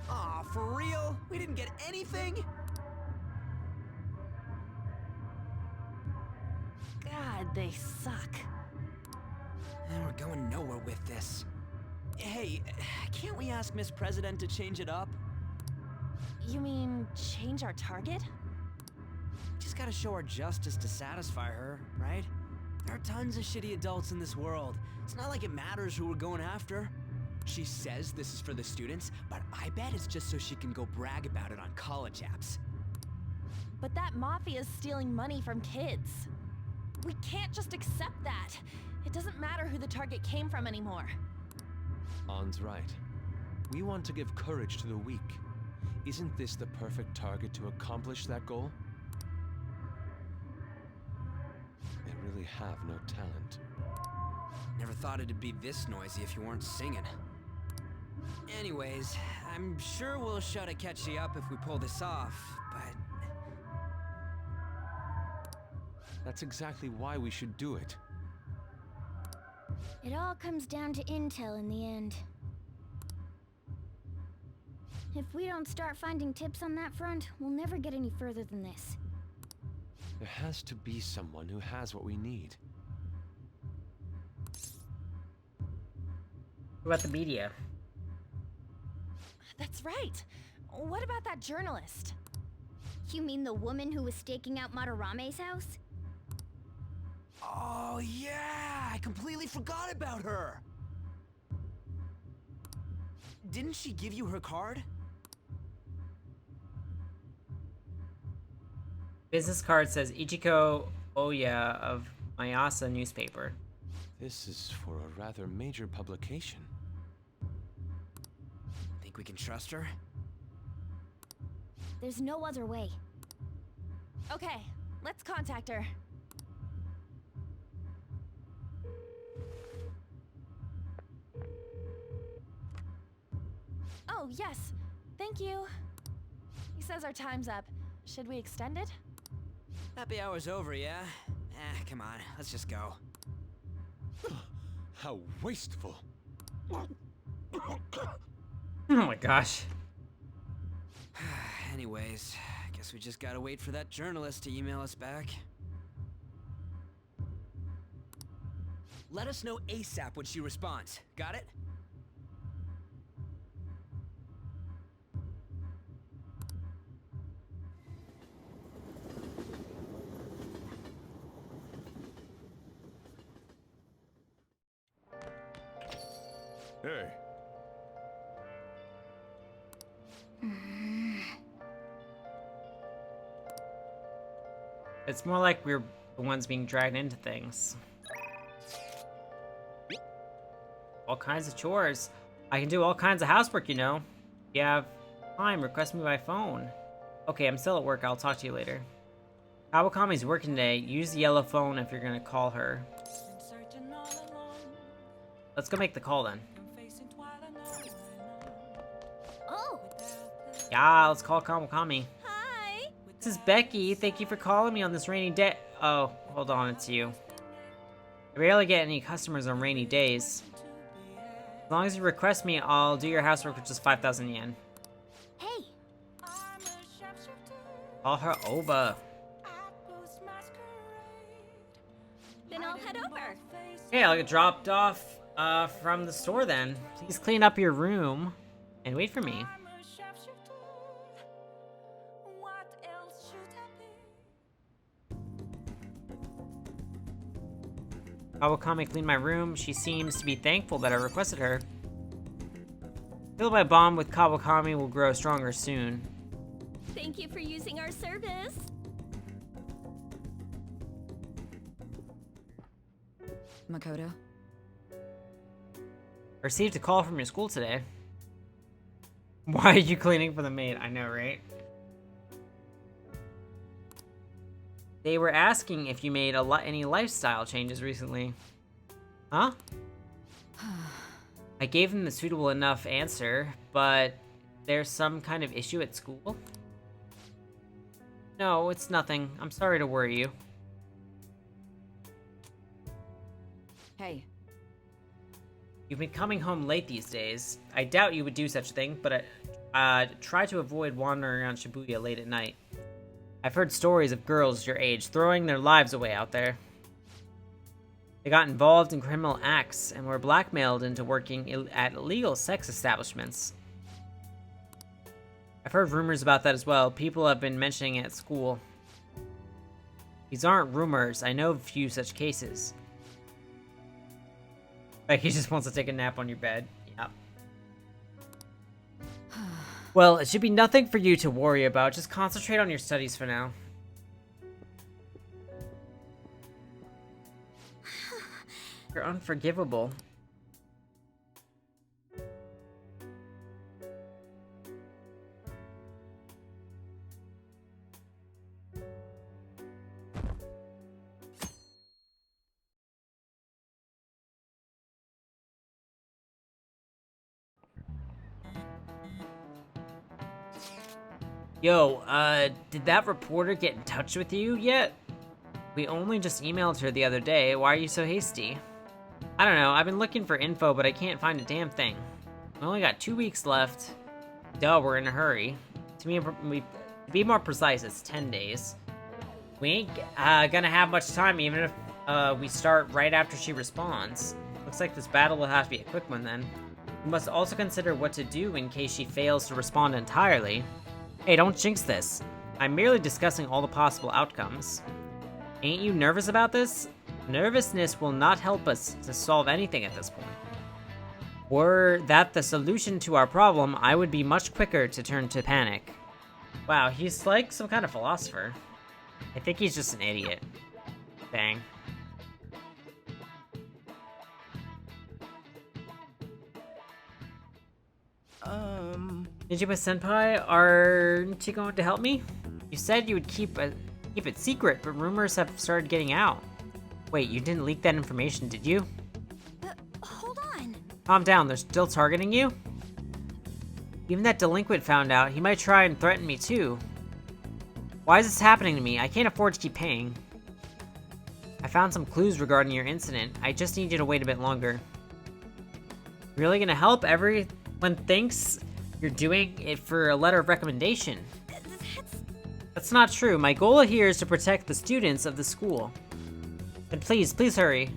Aw, for real? We didn't get anything? God, they suck. And we're going nowhere with this. Hey, can't we ask Miss President to change it up? You mean change our target? Just gotta show our justice to satisfy her, right? There are tons of shitty adults in this world. It's not like it matters who we're going after. She says this is for the students, but I bet it's just so she can go brag about it on college apps. But that mafia's stealing money from kids. We can't just accept that. It doesn't matter who the target came from anymore. An's right. We want to give courage to the weak. Isn't this the perfect target to accomplish that goal? They really have no talent. Never thought it'd be this noisy if you weren't singing. Anyways, I'm sure we'll shut a catchy up if we pull this off, but... That's exactly why we should do it. It all comes down to intel in the end. If we don't start finding tips on that front, we'll never get any further than this. There has to be someone who has what we need. What about the media? That's right. What about that journalist? You mean the woman who was staking out Matarame's house? Oh yeah, I completely forgot about her! Didn't she give you her card? Business card says Ichiko Oya of Mayasa newspaper. This is for a rather major publication. Think we can trust her? There's no other way. Okay, let's contact her. Oh, yes. Thank you. He says our time's up. Should we extend it? Happy hour's over, yeah? Come on, let's just go. How wasteful. Oh my gosh. Anyways, guess we just gotta wait for that journalist to email us back. Let us know ASAP when she responds. Got it? Hey. It's more like we're the ones being dragged into things. All kinds of chores. I can do all kinds of housework, you know. If you have time, request me by phone. Okay, I'm still at work. I'll talk to you later. Kawakami's working today. Use the yellow phone if you're gonna call her. Let's go make the call then. Oh! Yeah, let's call Kawakami. Hi! This is Becky. Thank you for calling me on this rainy day. Oh, hold on, it's you. I rarely get any customers on rainy days. As long as you request me, I'll do your housework for just 5,000 yen. Hey! Call her over. Then I'll head over. Okay, I'll get dropped off from the store then. Please clean up your room and wait for me. Kawakami cleaned my room. She seems to be thankful that I requested her. I feel my bond with Kawakami will grow stronger soon. Thank you for using our service. Makoto? I received a call from your school today. Why are you cleaning for the maid? I know, right? They were asking if you made any lifestyle changes recently. Huh? I gave them the suitable enough answer, but there's some kind of issue at school? No, it's nothing. I'm sorry to worry you. Hey. You've been coming home late these days. I doubt you would do such a thing, but try to avoid wandering around Shibuya late at night. I've heard stories of girls your age throwing their lives away out there. They got involved in criminal acts and were blackmailed into working at illegal sex establishments. I've heard rumors about that as well. People have been mentioning it at school. These aren't rumors. I know of a few such cases. Like, he just wants to take a nap on your bed. Yep. Well, it should be nothing for you to worry about. Just concentrate on your studies for now. You're unforgivable. Yo, did that reporter get in touch with you yet? We only just emailed her the other day. Why are you so hasty? I don't know, I've been looking for info, but I can't find a damn thing. We only got 2 weeks left. Duh, we're in a hurry. To be more precise, it's 10 days. We ain't gonna have much time, even if we start right after she responds. Looks like this battle will have to be a quick one then. We must also consider what to do in case she fails to respond entirely. Hey, don't jinx this. I'm merely discussing all the possible outcomes. Ain't you nervous about this? Nervousness will not help us to solve anything at this point. Were that the solution to our problem, I would be much quicker to turn to panic. Wow, he's like some kind of philosopher. I think he's just an idiot. Dang. Nijiba-senpai, aren't you going to help me? You said you would keep it secret, but rumors have started getting out. Wait, you didn't leak that information, did you? Hold on. Calm down, they're still targeting you? Even that delinquent found out. He might try and threaten me too. Why is this happening to me? I can't afford to keep paying. I found some clues regarding your incident. I just need you to wait a bit longer. Really gonna help? Everyone thinks you're doing it for a letter of recommendation. That's not true. My goal here is to protect the students of the school. And please hurry.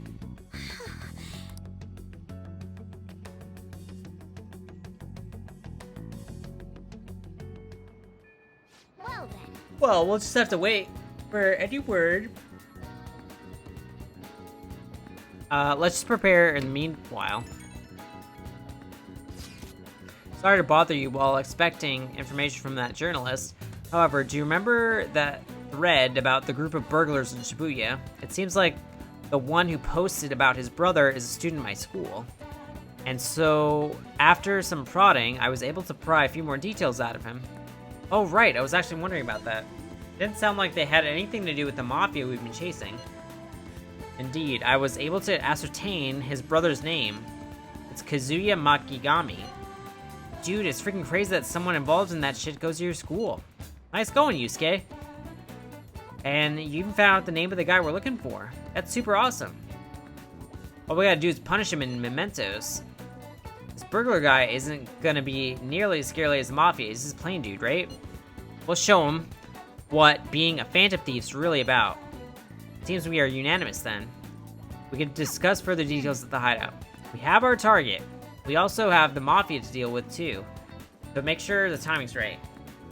Well then. Well, we'll just have to wait for any word. Let's just prepare in the meanwhile. Sorry to bother you while expecting information from that journalist. However, do you remember that thread about the group of burglars in Shibuya? It seems like the one who posted about his brother is a student in my school. And so, after some prodding, I was able to pry a few more details out of him. Oh right, I was actually wondering about that. Didn't sound like they had anything to do with the mafia we've been chasing. Indeed, I was able to ascertain his brother's name. It's Kazuya Makigami. Dude, it's freaking crazy that someone involved in that shit goes to your school. Nice going, Yusuke. And you even found out the name of the guy we're looking for. That's super awesome. All we gotta do is punish him in mementos. This burglar guy isn't gonna be nearly as scary as the mafia. He's just a plain dude, right? We'll show him what being a phantom thief's really about. Seems we are unanimous then. We can discuss further details at the hideout. We have our target. We also have the mafia to deal with too. So make sure the timing's right.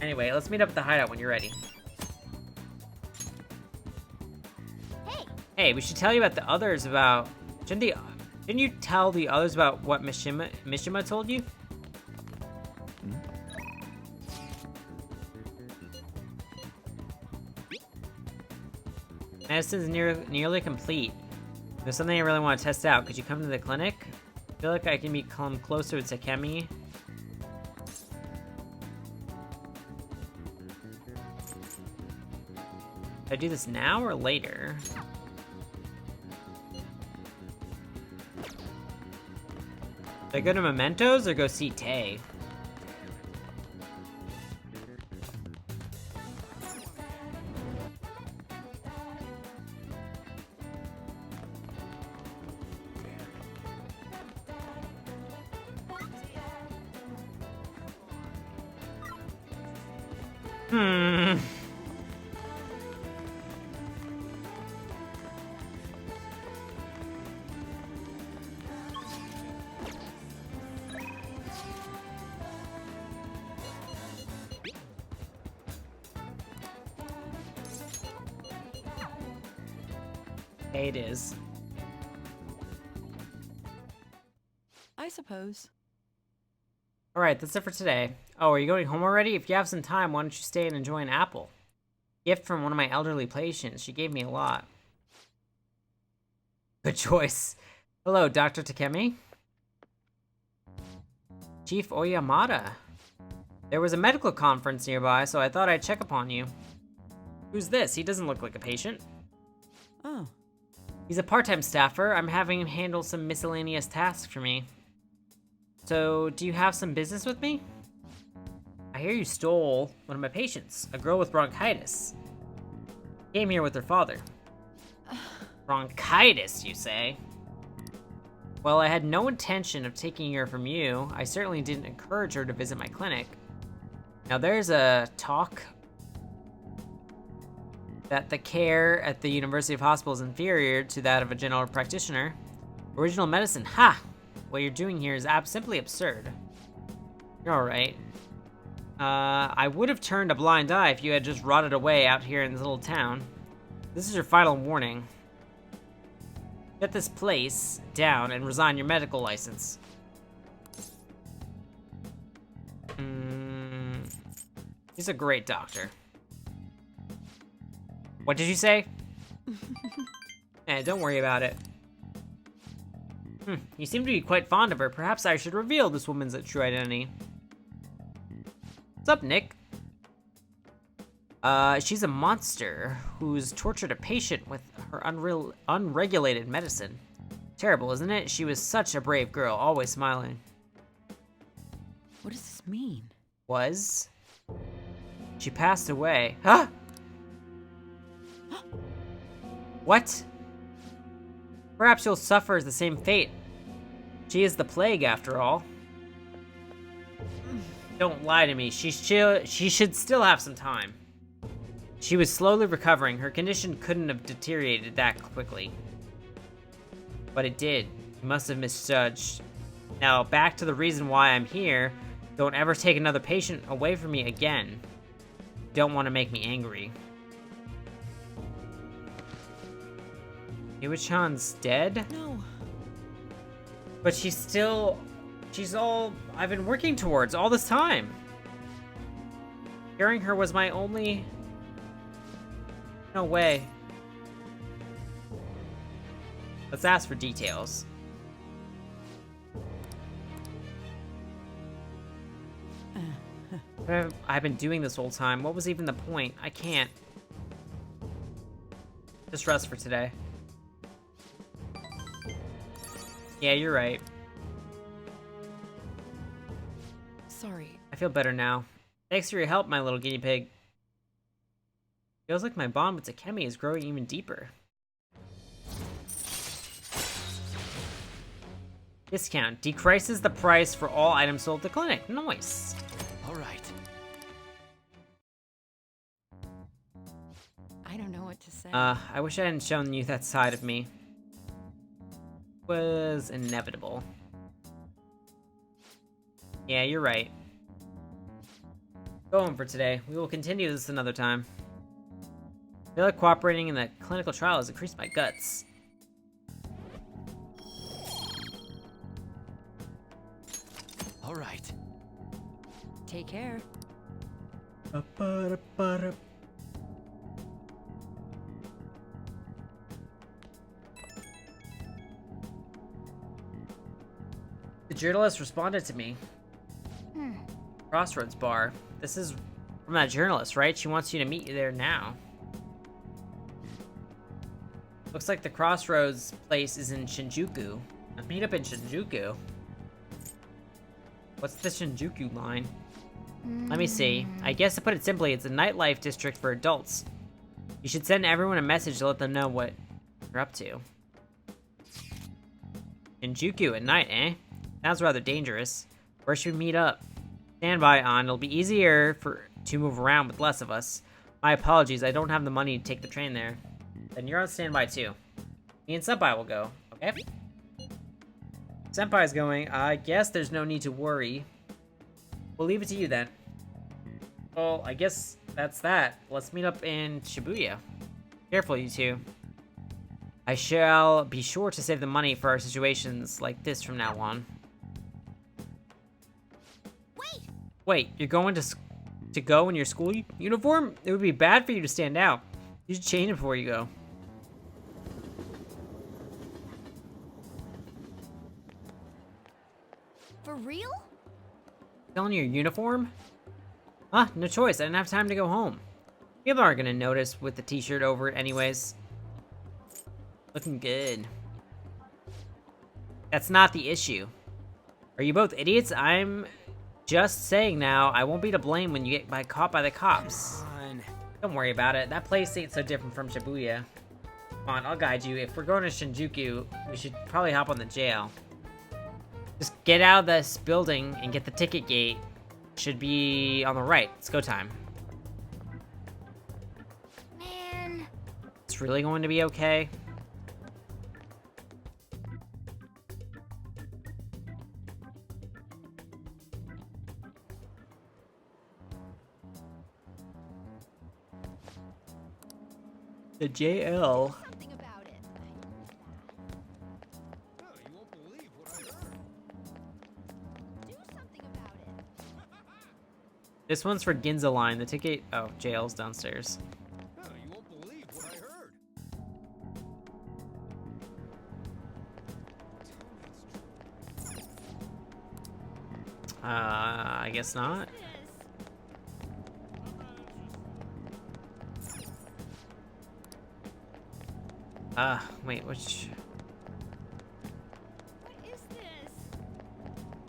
Anyway, let's meet up at the hideout when you're ready. Hey, we should tell you about the others about... Didn't you tell the others about what Mishima told you? Medicine's nearly complete. There's something I really want to test out. Could you come to the clinic? I feel like I can become closer to Takemi. I do this now or later? Do I go to Mementos or go see Tay? It is. I suppose. Alright, that's it for today. Oh, are you going home already? If you have some time, why don't you stay and enjoy an apple? Gift from one of my elderly patients. She gave me a lot. Good choice. Hello, Dr. Takemi. Chief Oyamada. There was a medical conference nearby, so I thought I'd check upon you. Who's this? He doesn't look like a patient. Oh. He's a part-time staffer. I'm having him handle some miscellaneous tasks for me. So, do you have some business with me? I hear you stole one of my patients, a girl with bronchitis. Came here with her father. Bronchitis, you say? Well, I had no intention of taking her from you. I certainly didn't encourage her to visit my clinic. Now, there's a talk that the care at the University of Hospital is inferior to that of a general practitioner. Original medicine, ha! What you're doing here is simply absurd. You're alright. I would have turned a blind eye if you had just rotted away out here in this little town. This is your final warning. Get this place down and resign your medical license. He's a great doctor. What did you say? Don't worry about it. You seem to be quite fond of her. Perhaps I should reveal this woman's true identity. What's up, Nick? She's a monster who's tortured a patient with her unregulated medicine. Terrible, isn't it? She was such a brave girl, always smiling. What does this mean? Was? She passed away. Huh? What? Perhaps you'll suffer the same fate. She is the plague, after all. Don't lie to me. She should still have some time. She was slowly recovering. Her condition couldn't have deteriorated that quickly. But it did. You must have misjudged. Now, back to the reason why I'm here. Don't ever take another patient away from me again. Don't want to make me angry. Iwa-chan's dead? No. But she's all I've been working towards all this time. Curing her was my only... No way. Let's ask for details. I've been doing this whole time. What was even the point? I can't. Just rest for today. Yeah, you're right. Sorry. I feel better now. Thanks for your help, my little guinea pig. Feels like my bond with Takemi is growing even deeper. Discount. Decreases the price for all items sold at the clinic. Nice. All right. I don't know what to say. I wish I hadn't shown you that side of me. It was inevitable. Yeah, you're right. Go home for today. We will continue this another time. I feel like cooperating in the clinical trial has increased my guts. All right. Take care. The journalist responded to me. Crossroads Bar. This is from that journalist, right? She wants you to meet you there now. Looks like the crossroads place is in Shinjuku. A meetup in Shinjuku. What's the Shinjuku line? Let me see. I guess to put it simply, it's a nightlife district for adults. You should send everyone a message to let them know what you're up to. Shinjuku at night, eh? Sounds rather dangerous. Where should we meet up? Standby on. It'll be easier to move around with less of us. My apologies, I don't have the money to take the train there. Then you're on standby too. Me and Senpai will go, okay? Senpai's going. I guess there's no need to worry. We'll leave it to you then. Well, I guess that's that. Let's meet up in Shibuya. Careful, you two. I shall be sure to save the money for our situations like this from now on. Wait, you're going to go in your school uniform? It would be bad for you to stand out. You should change it before you go. For real? Still in your uniform? Huh, no choice. I didn't have time to go home. People aren't gonna notice with the t-shirt over it anyways. Looking good. That's not the issue. Are you both idiots? I'm just saying now, I won't be to blame when you get caught by the cops. Don't worry about it. That place ain't so different from Shibuya. Come on, I'll guide you. If we're going to Shinjuku, we should probably hop on the jail. Just get out of this building and get the ticket gate. Should be on the right. It's go time. Man. It's really going to be okay. The JL. This one's for Ginza line. The ticket. Oh, jail's downstairs. You won't believe what I heard. I guess not. Wait, which? What is this?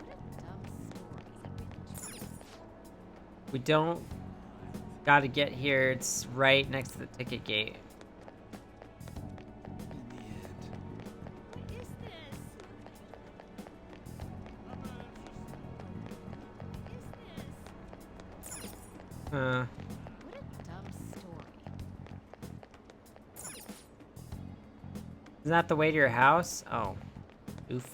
What a dumb story. We don't gotta get here. It's right next to the ticket gate. What is this? Huh. What a dumb story. Isn't that the way to your house? Oh. Oof.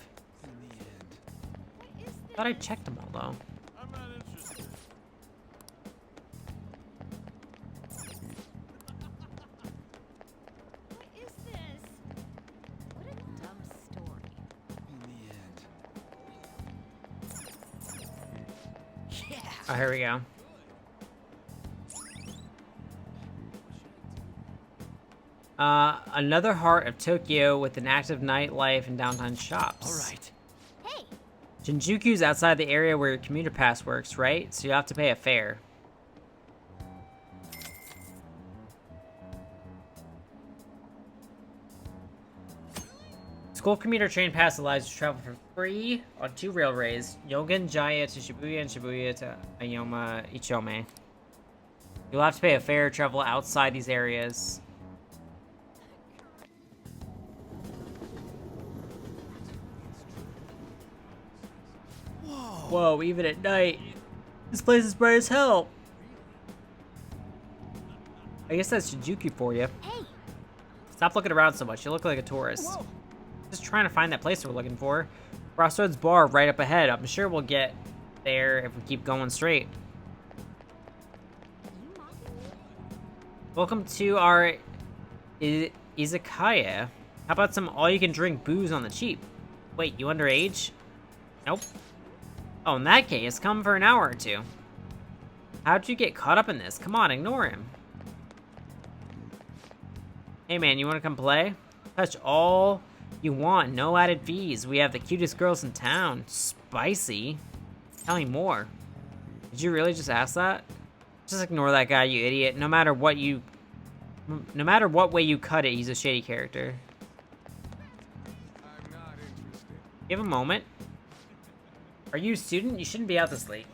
Thought I checked them all though. I'm not interested. What is this? What a dumb story. Oh, here we go. Another heart of Tokyo with an active nightlife and downtown shops. All right. Hey. Shinjuku's outside the area where your commuter pass works, right? So you have to pay a fare. School commuter train pass allows you to travel for free on 2 railways, Yogan Jaya to Shibuya and Shibuya to Ayoma Ichome. You'll have to pay a fare to travel outside these areas. Whoa, even at night. This place is bright as hell. I guess that's Shinjuku for you. Hey. Stop looking around so much. You look like a tourist. Whoa. Just trying to find that place we're looking for. Crossroads Bar right up ahead. I'm sure we'll get there if we keep going straight. Welcome to our izakaya. How about some all-you-can-drink booze on the cheap? Wait, you underage? Nope. Oh, in that case, come for an hour or two. How'd you get caught up in this? Come on, ignore him. Hey man, you wanna come play? Touch all you want, no added fees. We have the cutest girls in town. Spicy. Tell me more. Did you really just ask that? Just ignore that guy, you idiot. No matter No matter what way you cut it, he's a shady character. I'm not interested. Give a moment. Are you a student? You shouldn't be out this late.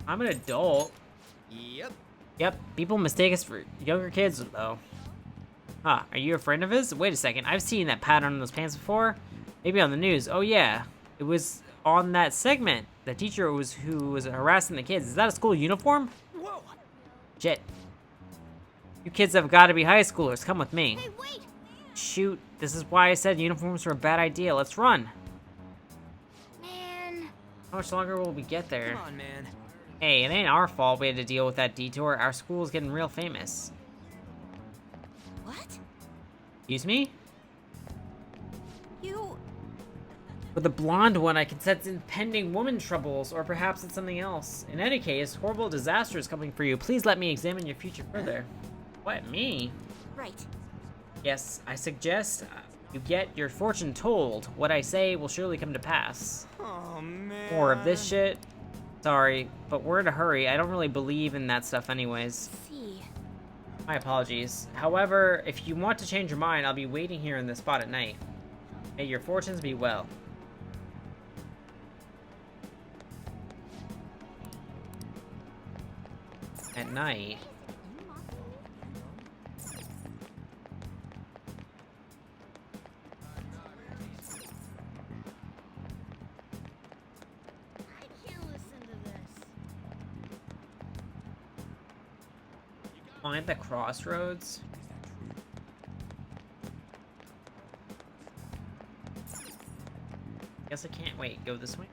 I'm an adult. Yep. Yep, people mistake us for younger kids, though. Huh, are you a friend of his? Wait a second, I've seen that pattern on those pants before. Maybe on the news. Oh yeah, it was on that segment. The teacher who was harassing the kids. Is that a school uniform? Whoa! Shit. You kids have got to be high schoolers. Come with me. Hey, wait! Shoot, this is why I said uniforms were a bad idea. Let's run. Man. How much longer will we get there? Come on, man. Hey, it ain't our fault we had to deal with that detour. Our school's getting real famous. What? Excuse me? You... With the blonde one, I can sense impending woman troubles, or perhaps it's something else. In any case, horrible disaster is coming for you. Please let me examine your future further. What, me? Right. Yes, I suggest you get your fortune told. What I say will surely come to pass. Oh, man. More of this shit? Sorry, but we're in a hurry. I don't really believe in that stuff anyways. See. My apologies. However, if you want to change your mind, I'll be waiting here in this spot at night. May your fortunes be well. At night. I can't listen to this. Find the crossroads. Guess I can't wait. Go this way.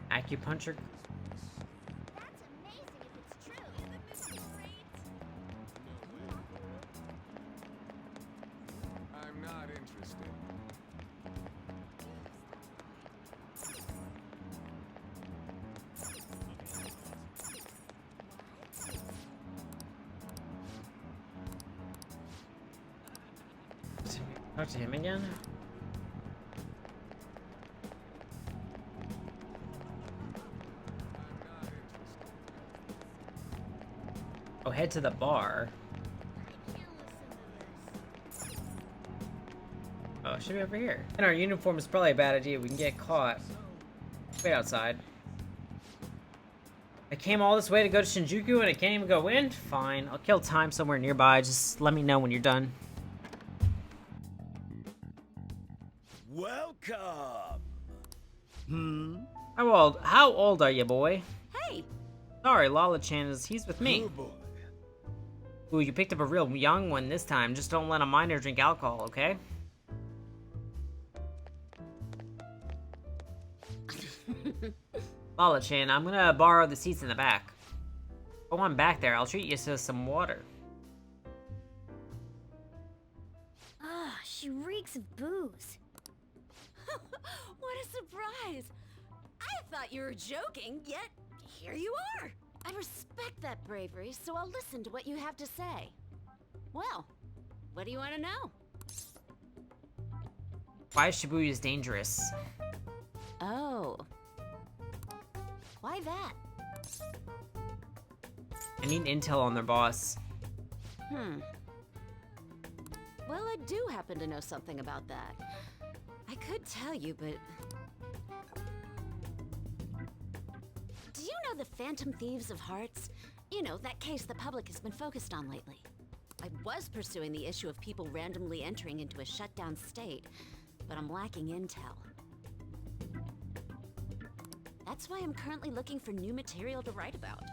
Acupuncture. That's amazing if it's true. I'm not interested. Talk to him again. Oh, head to the bar. Oh, it should be over here. And our uniform is probably a bad idea. We can get caught. Wait outside. I came all this way to go to Shinjuku and I can't even go in? Fine. I'll kill time somewhere nearby. Just let me know when you're done. Welcome. How old are you, boy? Hey! Sorry, Lala-chan he's with me. Oh, boy. Ooh, you picked up a real young one this time. Just don't let a minor drink alcohol, okay? Lala-chan, I'm gonna borrow the seats in the back. Go on back there. I'll treat you to some water. Ah, she reeks of booze. What a surprise! I thought you were joking, yet here you are! I respect that bravery, so I'll listen to what you have to say. Well, what do you want to know? Why Shibuya is dangerous? Oh. Why that? I need intel on their boss. Well, I do happen to know something about that. I could tell you, but... Do you know the Phantom Thieves of Hearts? You know, that case the public has been focused on lately. I was pursuing the issue of people randomly entering into a shutdown state, but I'm lacking intel. That's why I'm currently looking for new material to write about.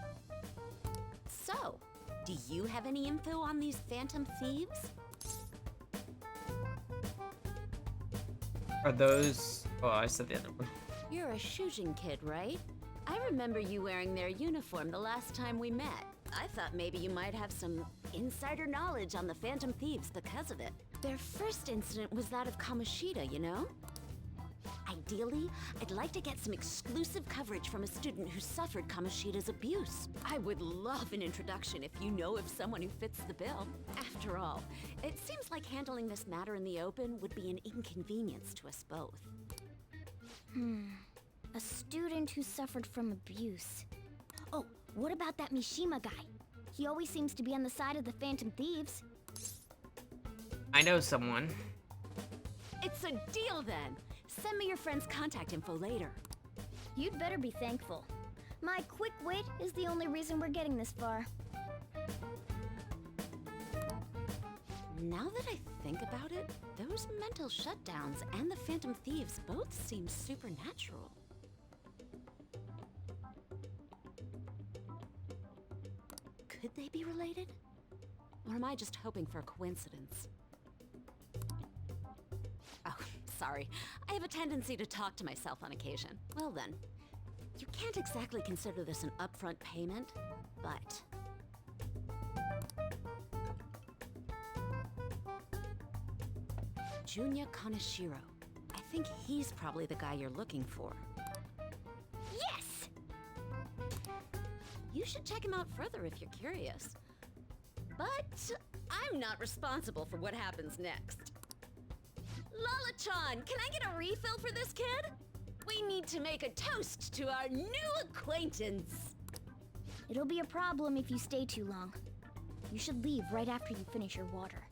So, do you have any info on these Phantom Thieves? Are those... Oh, I said the other one. You're a Shujin kid, right? I remember you wearing their uniform the last time we met. I thought maybe you might have some insider knowledge on the Phantom Thieves because of it. Their first incident was that of Kamoshida, you know? I Ideally, I'd like to get some exclusive coverage from a student who suffered Kamoshida's abuse. I would love an introduction if you know of someone who fits the bill. After all, it seems like handling this matter in the open would be an inconvenience to us both. A student who suffered from abuse. Oh, what about that Mishima guy? He always seems to be on the side of the Phantom Thieves. I know someone. It's a deal then. Send me your friend's contact info later. You'd better be thankful. My quick wit is the only reason we're getting this far. Now that I think about it, those mental shutdowns and the Phantom Thieves both seem supernatural. Could they be related? Or am I just hoping for a coincidence? Oh, sorry. I have a tendency to talk to myself on occasion. Well then, you can't exactly consider this an upfront payment, but... Junya Kaneshiro. I think he's probably the guy you're looking for. Yes! You should check him out further if you're curious. But I'm not responsible for what happens next. Lala-chan, can I get a refill for this kid? We need to make a toast to our new acquaintance. It'll be a problem if you stay too long. You should leave right after you finish your water.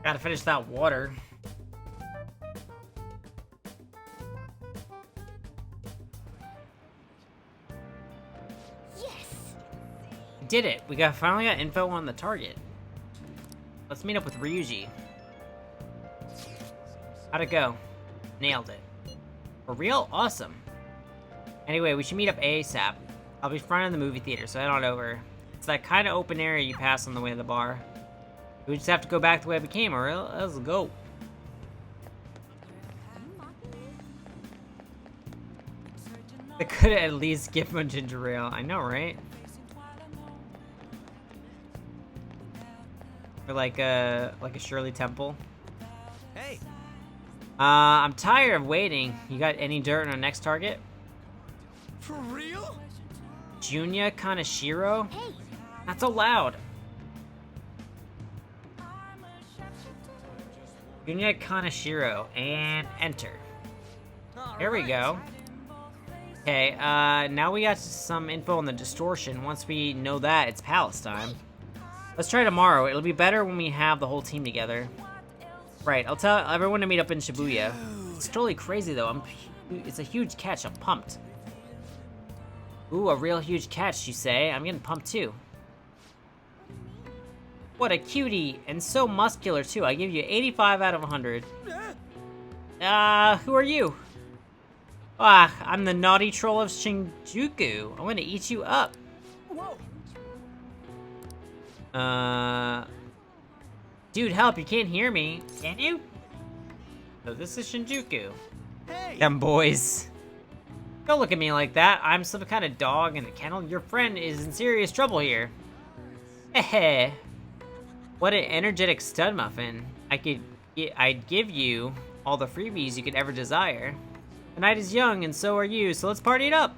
Gotta finish that water. Yes! Did it. We finally got info on the target. Let's meet up with Ryuji. How'd it go? Nailed it. For real? Awesome. Anyway, we should meet up ASAP. I'll be front of the movie theater, so head on over. It's that kind of open area you pass on the way to the bar. We just have to go back the way we came, or let's go. They could at least give him a ginger ale. I know, right? Or like a Shirley Temple. Hey. I'm tired of waiting. You got any dirt on our next target? For real? Junya Kaneshiro? Hey! Not so loud. Junya Kaneshiro, and enter. Here we go. Okay, now we got some info on the distortion. Once we know that, it's Palace time. Let's try tomorrow. It'll be better when we have the whole team together. Right, I'll tell everyone to meet up in Shibuya. It's totally crazy though. It's a huge catch. I'm pumped. Ooh, a real huge catch, you say? I'm getting pumped too. What a cutie, and so muscular too. I give you 85 out of 100. Who are you? Ah, I'm the naughty troll of Shinjuku. I'm gonna eat you up. Whoa. Dude, help, you can't hear me. Can you? So this is Shinjuku. Hey. Them boys. Don't look at me like that. I'm some kind of dog in a kennel. Your friend is in serious trouble here. Heh. What an energetic stud muffin. I'd give you all the freebies you could ever desire. The night is young, and so are you, so let's party it up.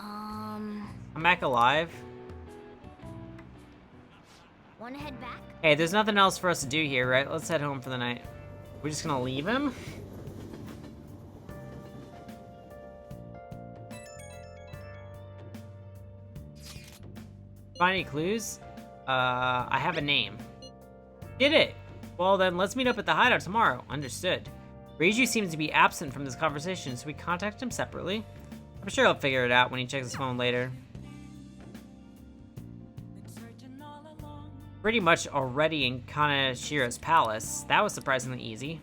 I'm back alive. Wanna head back? Hey, there's nothing else for us to do here, right? Let's head home for the night. We're just gonna leave him? Find any clues? I have a name. Did it? Well then, let's meet up at the hideout tomorrow. Understood. Reiju seems to be absent from this conversation, so we contact him separately. I'm sure he'll figure it out when he checks his phone later. Pretty much already in Kaneshiro's palace. That was surprisingly easy.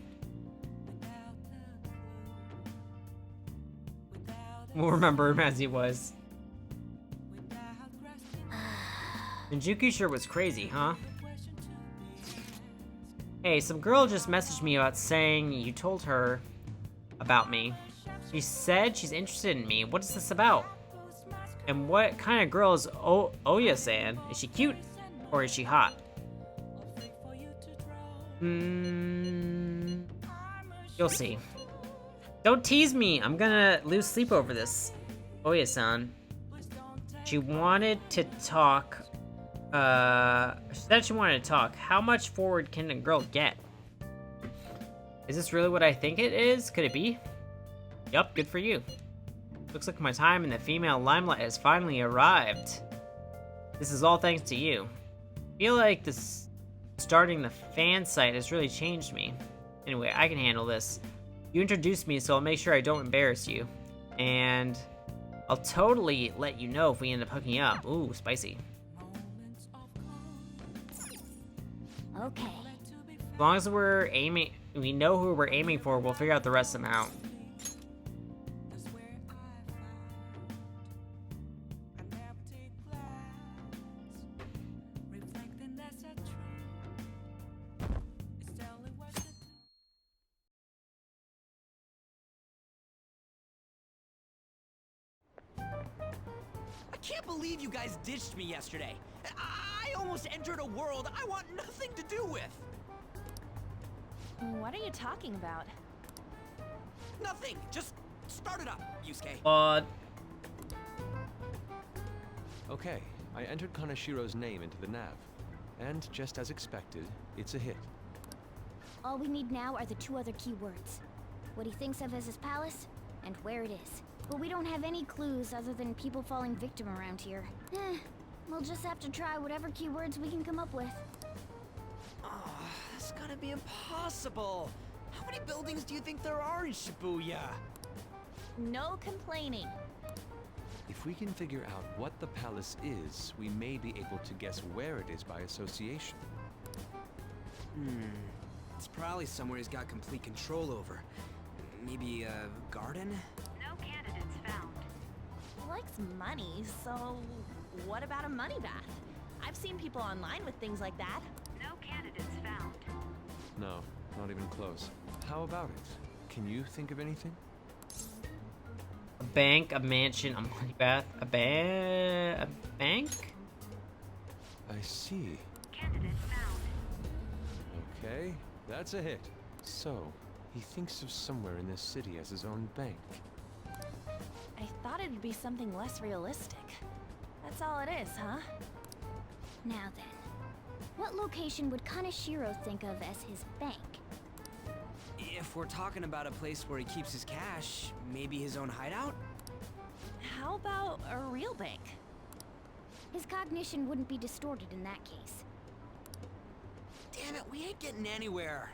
We'll remember him as he was. Shinjuku sure was crazy, huh? Hey, some girl just messaged me about saying you told her about me. She said she's interested in me. What is this about? And what kind of girl is Oya-san? Is she cute or is she hot? You'll see. Don't tease me. I'm gonna lose sleep over this. Oya-san. She wanted to talk. She said she wanted to talk. How much forward can a girl get? Is this really what I think it is? Could it be? Yup, good for you. Looks like my time in the female limelight has finally arrived. This is all thanks to you. I feel like this starting the fan site has really changed me. Anyway, I can handle this. You introduced me, so I'll make sure I don't embarrass you. And I'll totally let you know if we end up hooking up. Ooh, spicy. Okay. As long as we're aiming, we know who we're aiming for, we'll figure out the rest of them out. I can't believe you guys ditched me yesterday. I almost entered a world I want nothing to do with. What are you talking about? Nothing. Just start it up, Yusuke. Okay, I entered Kanashiro's name into the nav. And just as expected, it's a hit. All we need now are the 2 other keywords. What he thinks of as his palace, and where it is. But we don't have any clues other than people falling victim around here. We'll just have to try whatever keywords we can come up with. Oh, that's gotta be impossible. How many buildings do you think there are in Shibuya? No complaining. If we can figure out what the palace is, we may be able to guess where it is by association. It's probably somewhere he's got complete control over. Maybe a garden? No candidates found. He likes money, so what about a money bath? I've seen people online with things like that. No candidates found. No, not even close. How about it? Can you think of anything? A bank, a mansion, a money bath, a bank? I see. Candidate found. Okay, that's a hit. So, he thinks of somewhere in this city as his own bank. I thought it'd be something less realistic. That's all it is, huh? Now then, what location would Kaneshiro think of as his bank? If we're talking about a place where he keeps his cash, maybe his own hideout? How about a real bank? His cognition wouldn't be distorted in that case. Damn it, we ain't getting anywhere.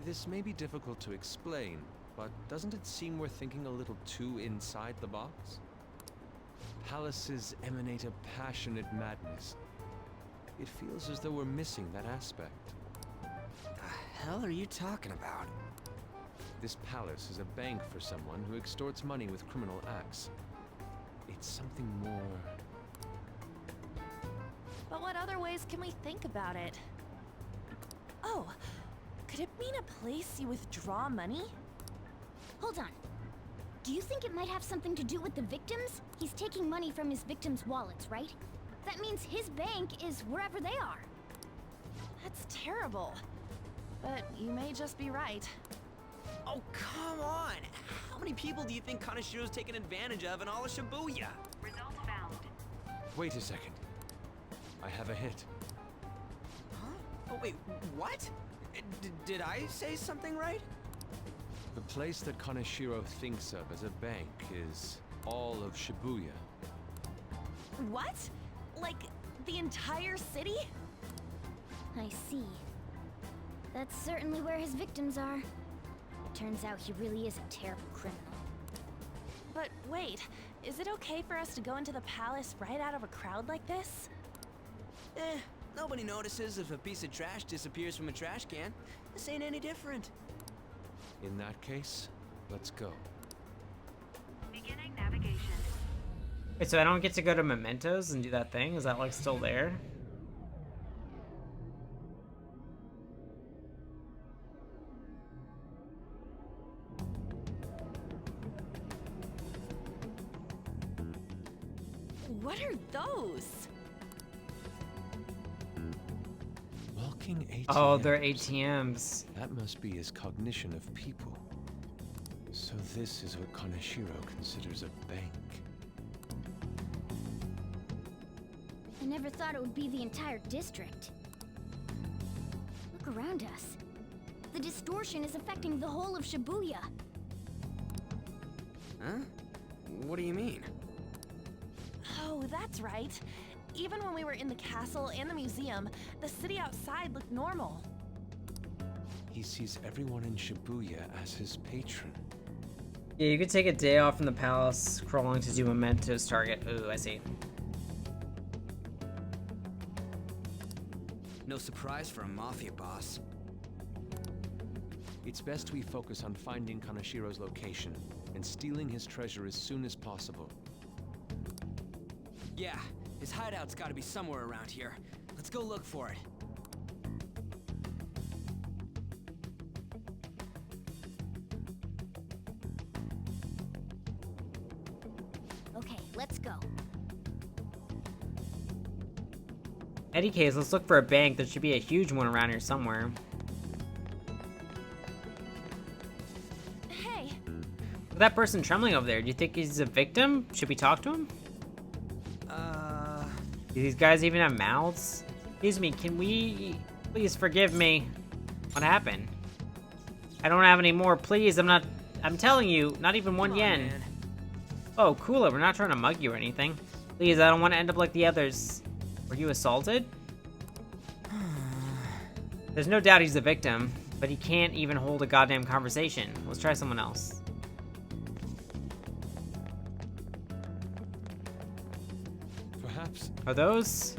This may be difficult to explain, but doesn't it seem we're thinking a little too inside the box? Palaces emanate a passionate madness. It feels as though we're missing that aspect. The hell are you talking about? This palace is a bank for someone who extorts money with criminal acts. It's something more... But what other ways can we think about it? Oh, could it mean a place you withdraw money? Hold on. Do you think it might have something to do with the victims? He's taking money from his victims' wallets, right? That means his bank is wherever they are. That's terrible. But you may just be right. Oh, come on! How many people do you think Kaneshiro's taken advantage of in all of Shibuya? Results found. Wait a second. I have a hit. Huh? Oh, wait, what? Did I say something right? The place that Kaneshiro thinks of as a bank is all of Shibuya. What? Like, the entire city? I see. That's certainly where his victims are. It turns out he really is a terrible criminal. But wait, is it okay for us to go into the palace right out of a crowd like this? Nobody notices if a piece of trash disappears from a trash can. This ain't any different. In that case, let's go. Beginning navigation. Wait, so I don't get to go to Mementos and do that thing? Is that like still there? What are those? Banking ATMs. Oh, they're ATMs. That must be his cognition of people. So this is what Kaneshiro considers a bank. I never thought it would be the entire district. Look around us. The distortion is affecting the whole of Shibuya. Huh? What do you mean? Oh, that's right. Even when we were in the castle and the museum, the city outside looked normal. He sees everyone in Shibuya as his patron. Yeah, you could take a day off from the palace, crawling to do Memento's target. Ooh, I see. No surprise for a mafia boss. It's best we focus on finding Kaneshiro's location and stealing his treasure as soon as possible. Yeah, his hideout's gotta be somewhere around here. Let's go look for it. Okay, let's go. In any case, let's look for a bank. There should be a huge one around here somewhere. Hey! Look at that person trembling over there. Do you think he's a victim? Should we talk to him? Do these guys even have mouths? Excuse me, can we... Please forgive me. What happened? I don't have any more, please. I'm telling you, not even 1 yen. Man. Oh, cool it. We're not trying to mug you or anything. Please, I don't want to end up like the others. Were you assaulted? There's no doubt he's the victim, but he can't even hold a goddamn conversation. Let's try someone else. Perhaps. Are those?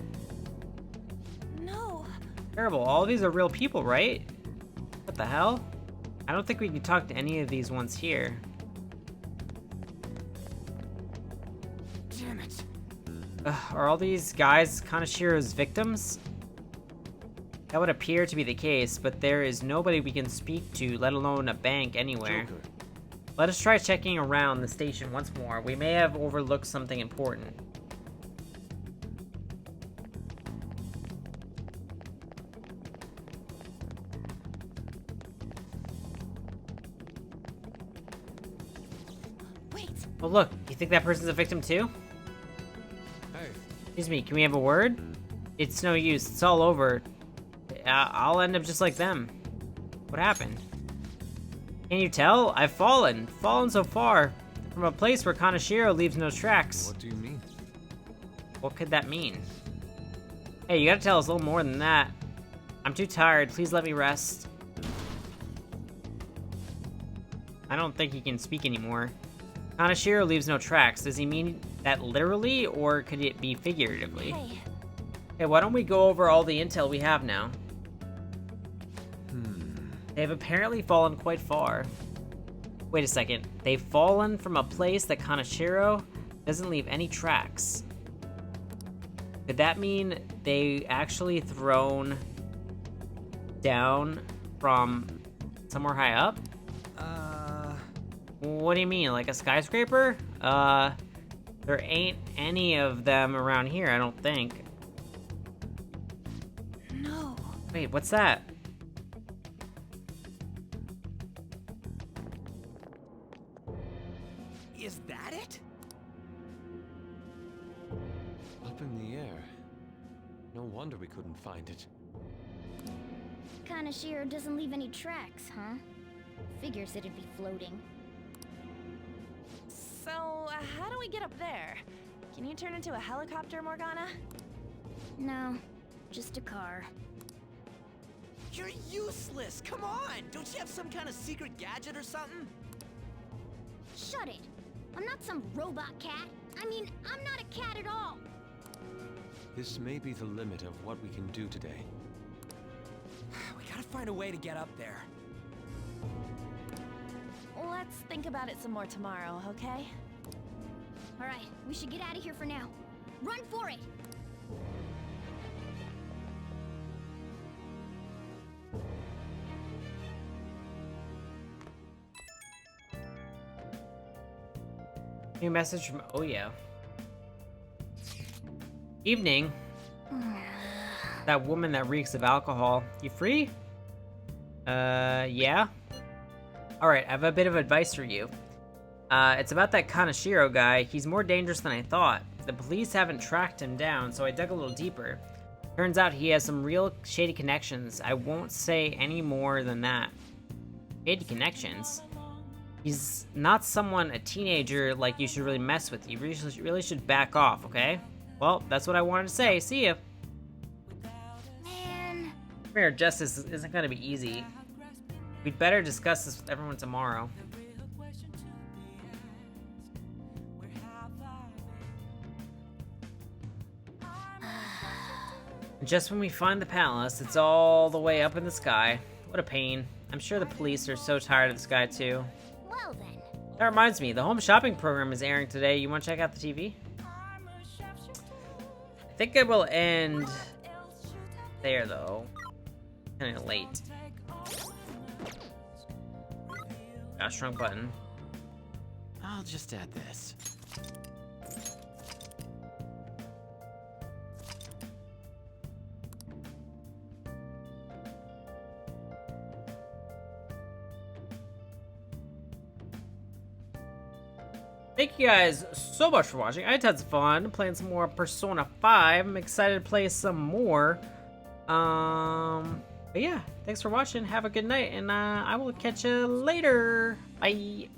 No. Terrible. All of these are real people, right? What the hell? I don't think we can talk to any of these ones here. Damn it. Are all these guys Kaneshiro's victims? That would appear to be the case, but there is nobody we can speak to, let alone a bank anywhere. Joker. Let us try checking around the station once more. We may have overlooked something important. Wait! Oh look, you think that person's a victim too? Hey. Excuse me, can we have a word? It's no use, it's all over. I'll end up just like them. What happened? Can you tell? I've fallen so far, from a place where Kaneshiro leaves no tracks. What do you mean? What could that mean? Hey, you gotta tell us a little more than that. I'm too tired, please let me rest. I don't think he can speak anymore. Kaneshiro leaves no tracks. Does he mean that literally, or could it be figuratively? Hey. Hey, why don't we go over all the intel we have now? They've apparently fallen quite far. Wait a second. They've fallen from a place that Kaneshiro doesn't leave any tracks. Could that mean they actually thrown down from somewhere high up? What do you mean, like a skyscraper? There ain't any of them around here, I don't think. No. Wait, what's that? Is that it? Up in the air. No wonder we couldn't find it. Kaneshiro doesn't leave any tracks, huh? Figures it'd be floating. So, how do we get up there? Can you turn into a helicopter, Morgana? No, just a car. You're useless! Come on! Don't you have some kind of secret gadget or something? Shut it! I'm not some robot cat. I mean, I'm not a cat at all. This may be the limit of what we can do today. We gotta find a way to get up there. Let's think about it some more tomorrow, okay? Alright, we should get out of here for now. Run for it! New message from Oya. Evening. That woman that reeks of alcohol. You free? Yeah. Alright, I have a bit of advice for you. It's about that Kaneshiro guy. He's more dangerous than I thought. The police haven't tracked him down, so I dug a little deeper. Turns out he has some real shady connections. I won't say any more than that. Shady connections? He's not someone, a teenager, like you should really mess with. You really should back off, okay? Well, that's what I wanted to say. See ya. Man. Fair justice isn't gonna be easy. We'd better discuss this with everyone tomorrow. Just when we find the palace, it's all the way up in the sky. What a pain. I'm sure the police are so tired of this guy too. Well then. That reminds me, the home shopping program is airing today. You want to check out the TV? I think it will end there though. Kind of late. Gosh, wrong button. I'll just add this. Thank you guys so much for watching. I had tons of fun playing some more Persona 5. I'm excited to play some more. But yeah, thanks for watching. Have a good night, and I will catch you later. Bye.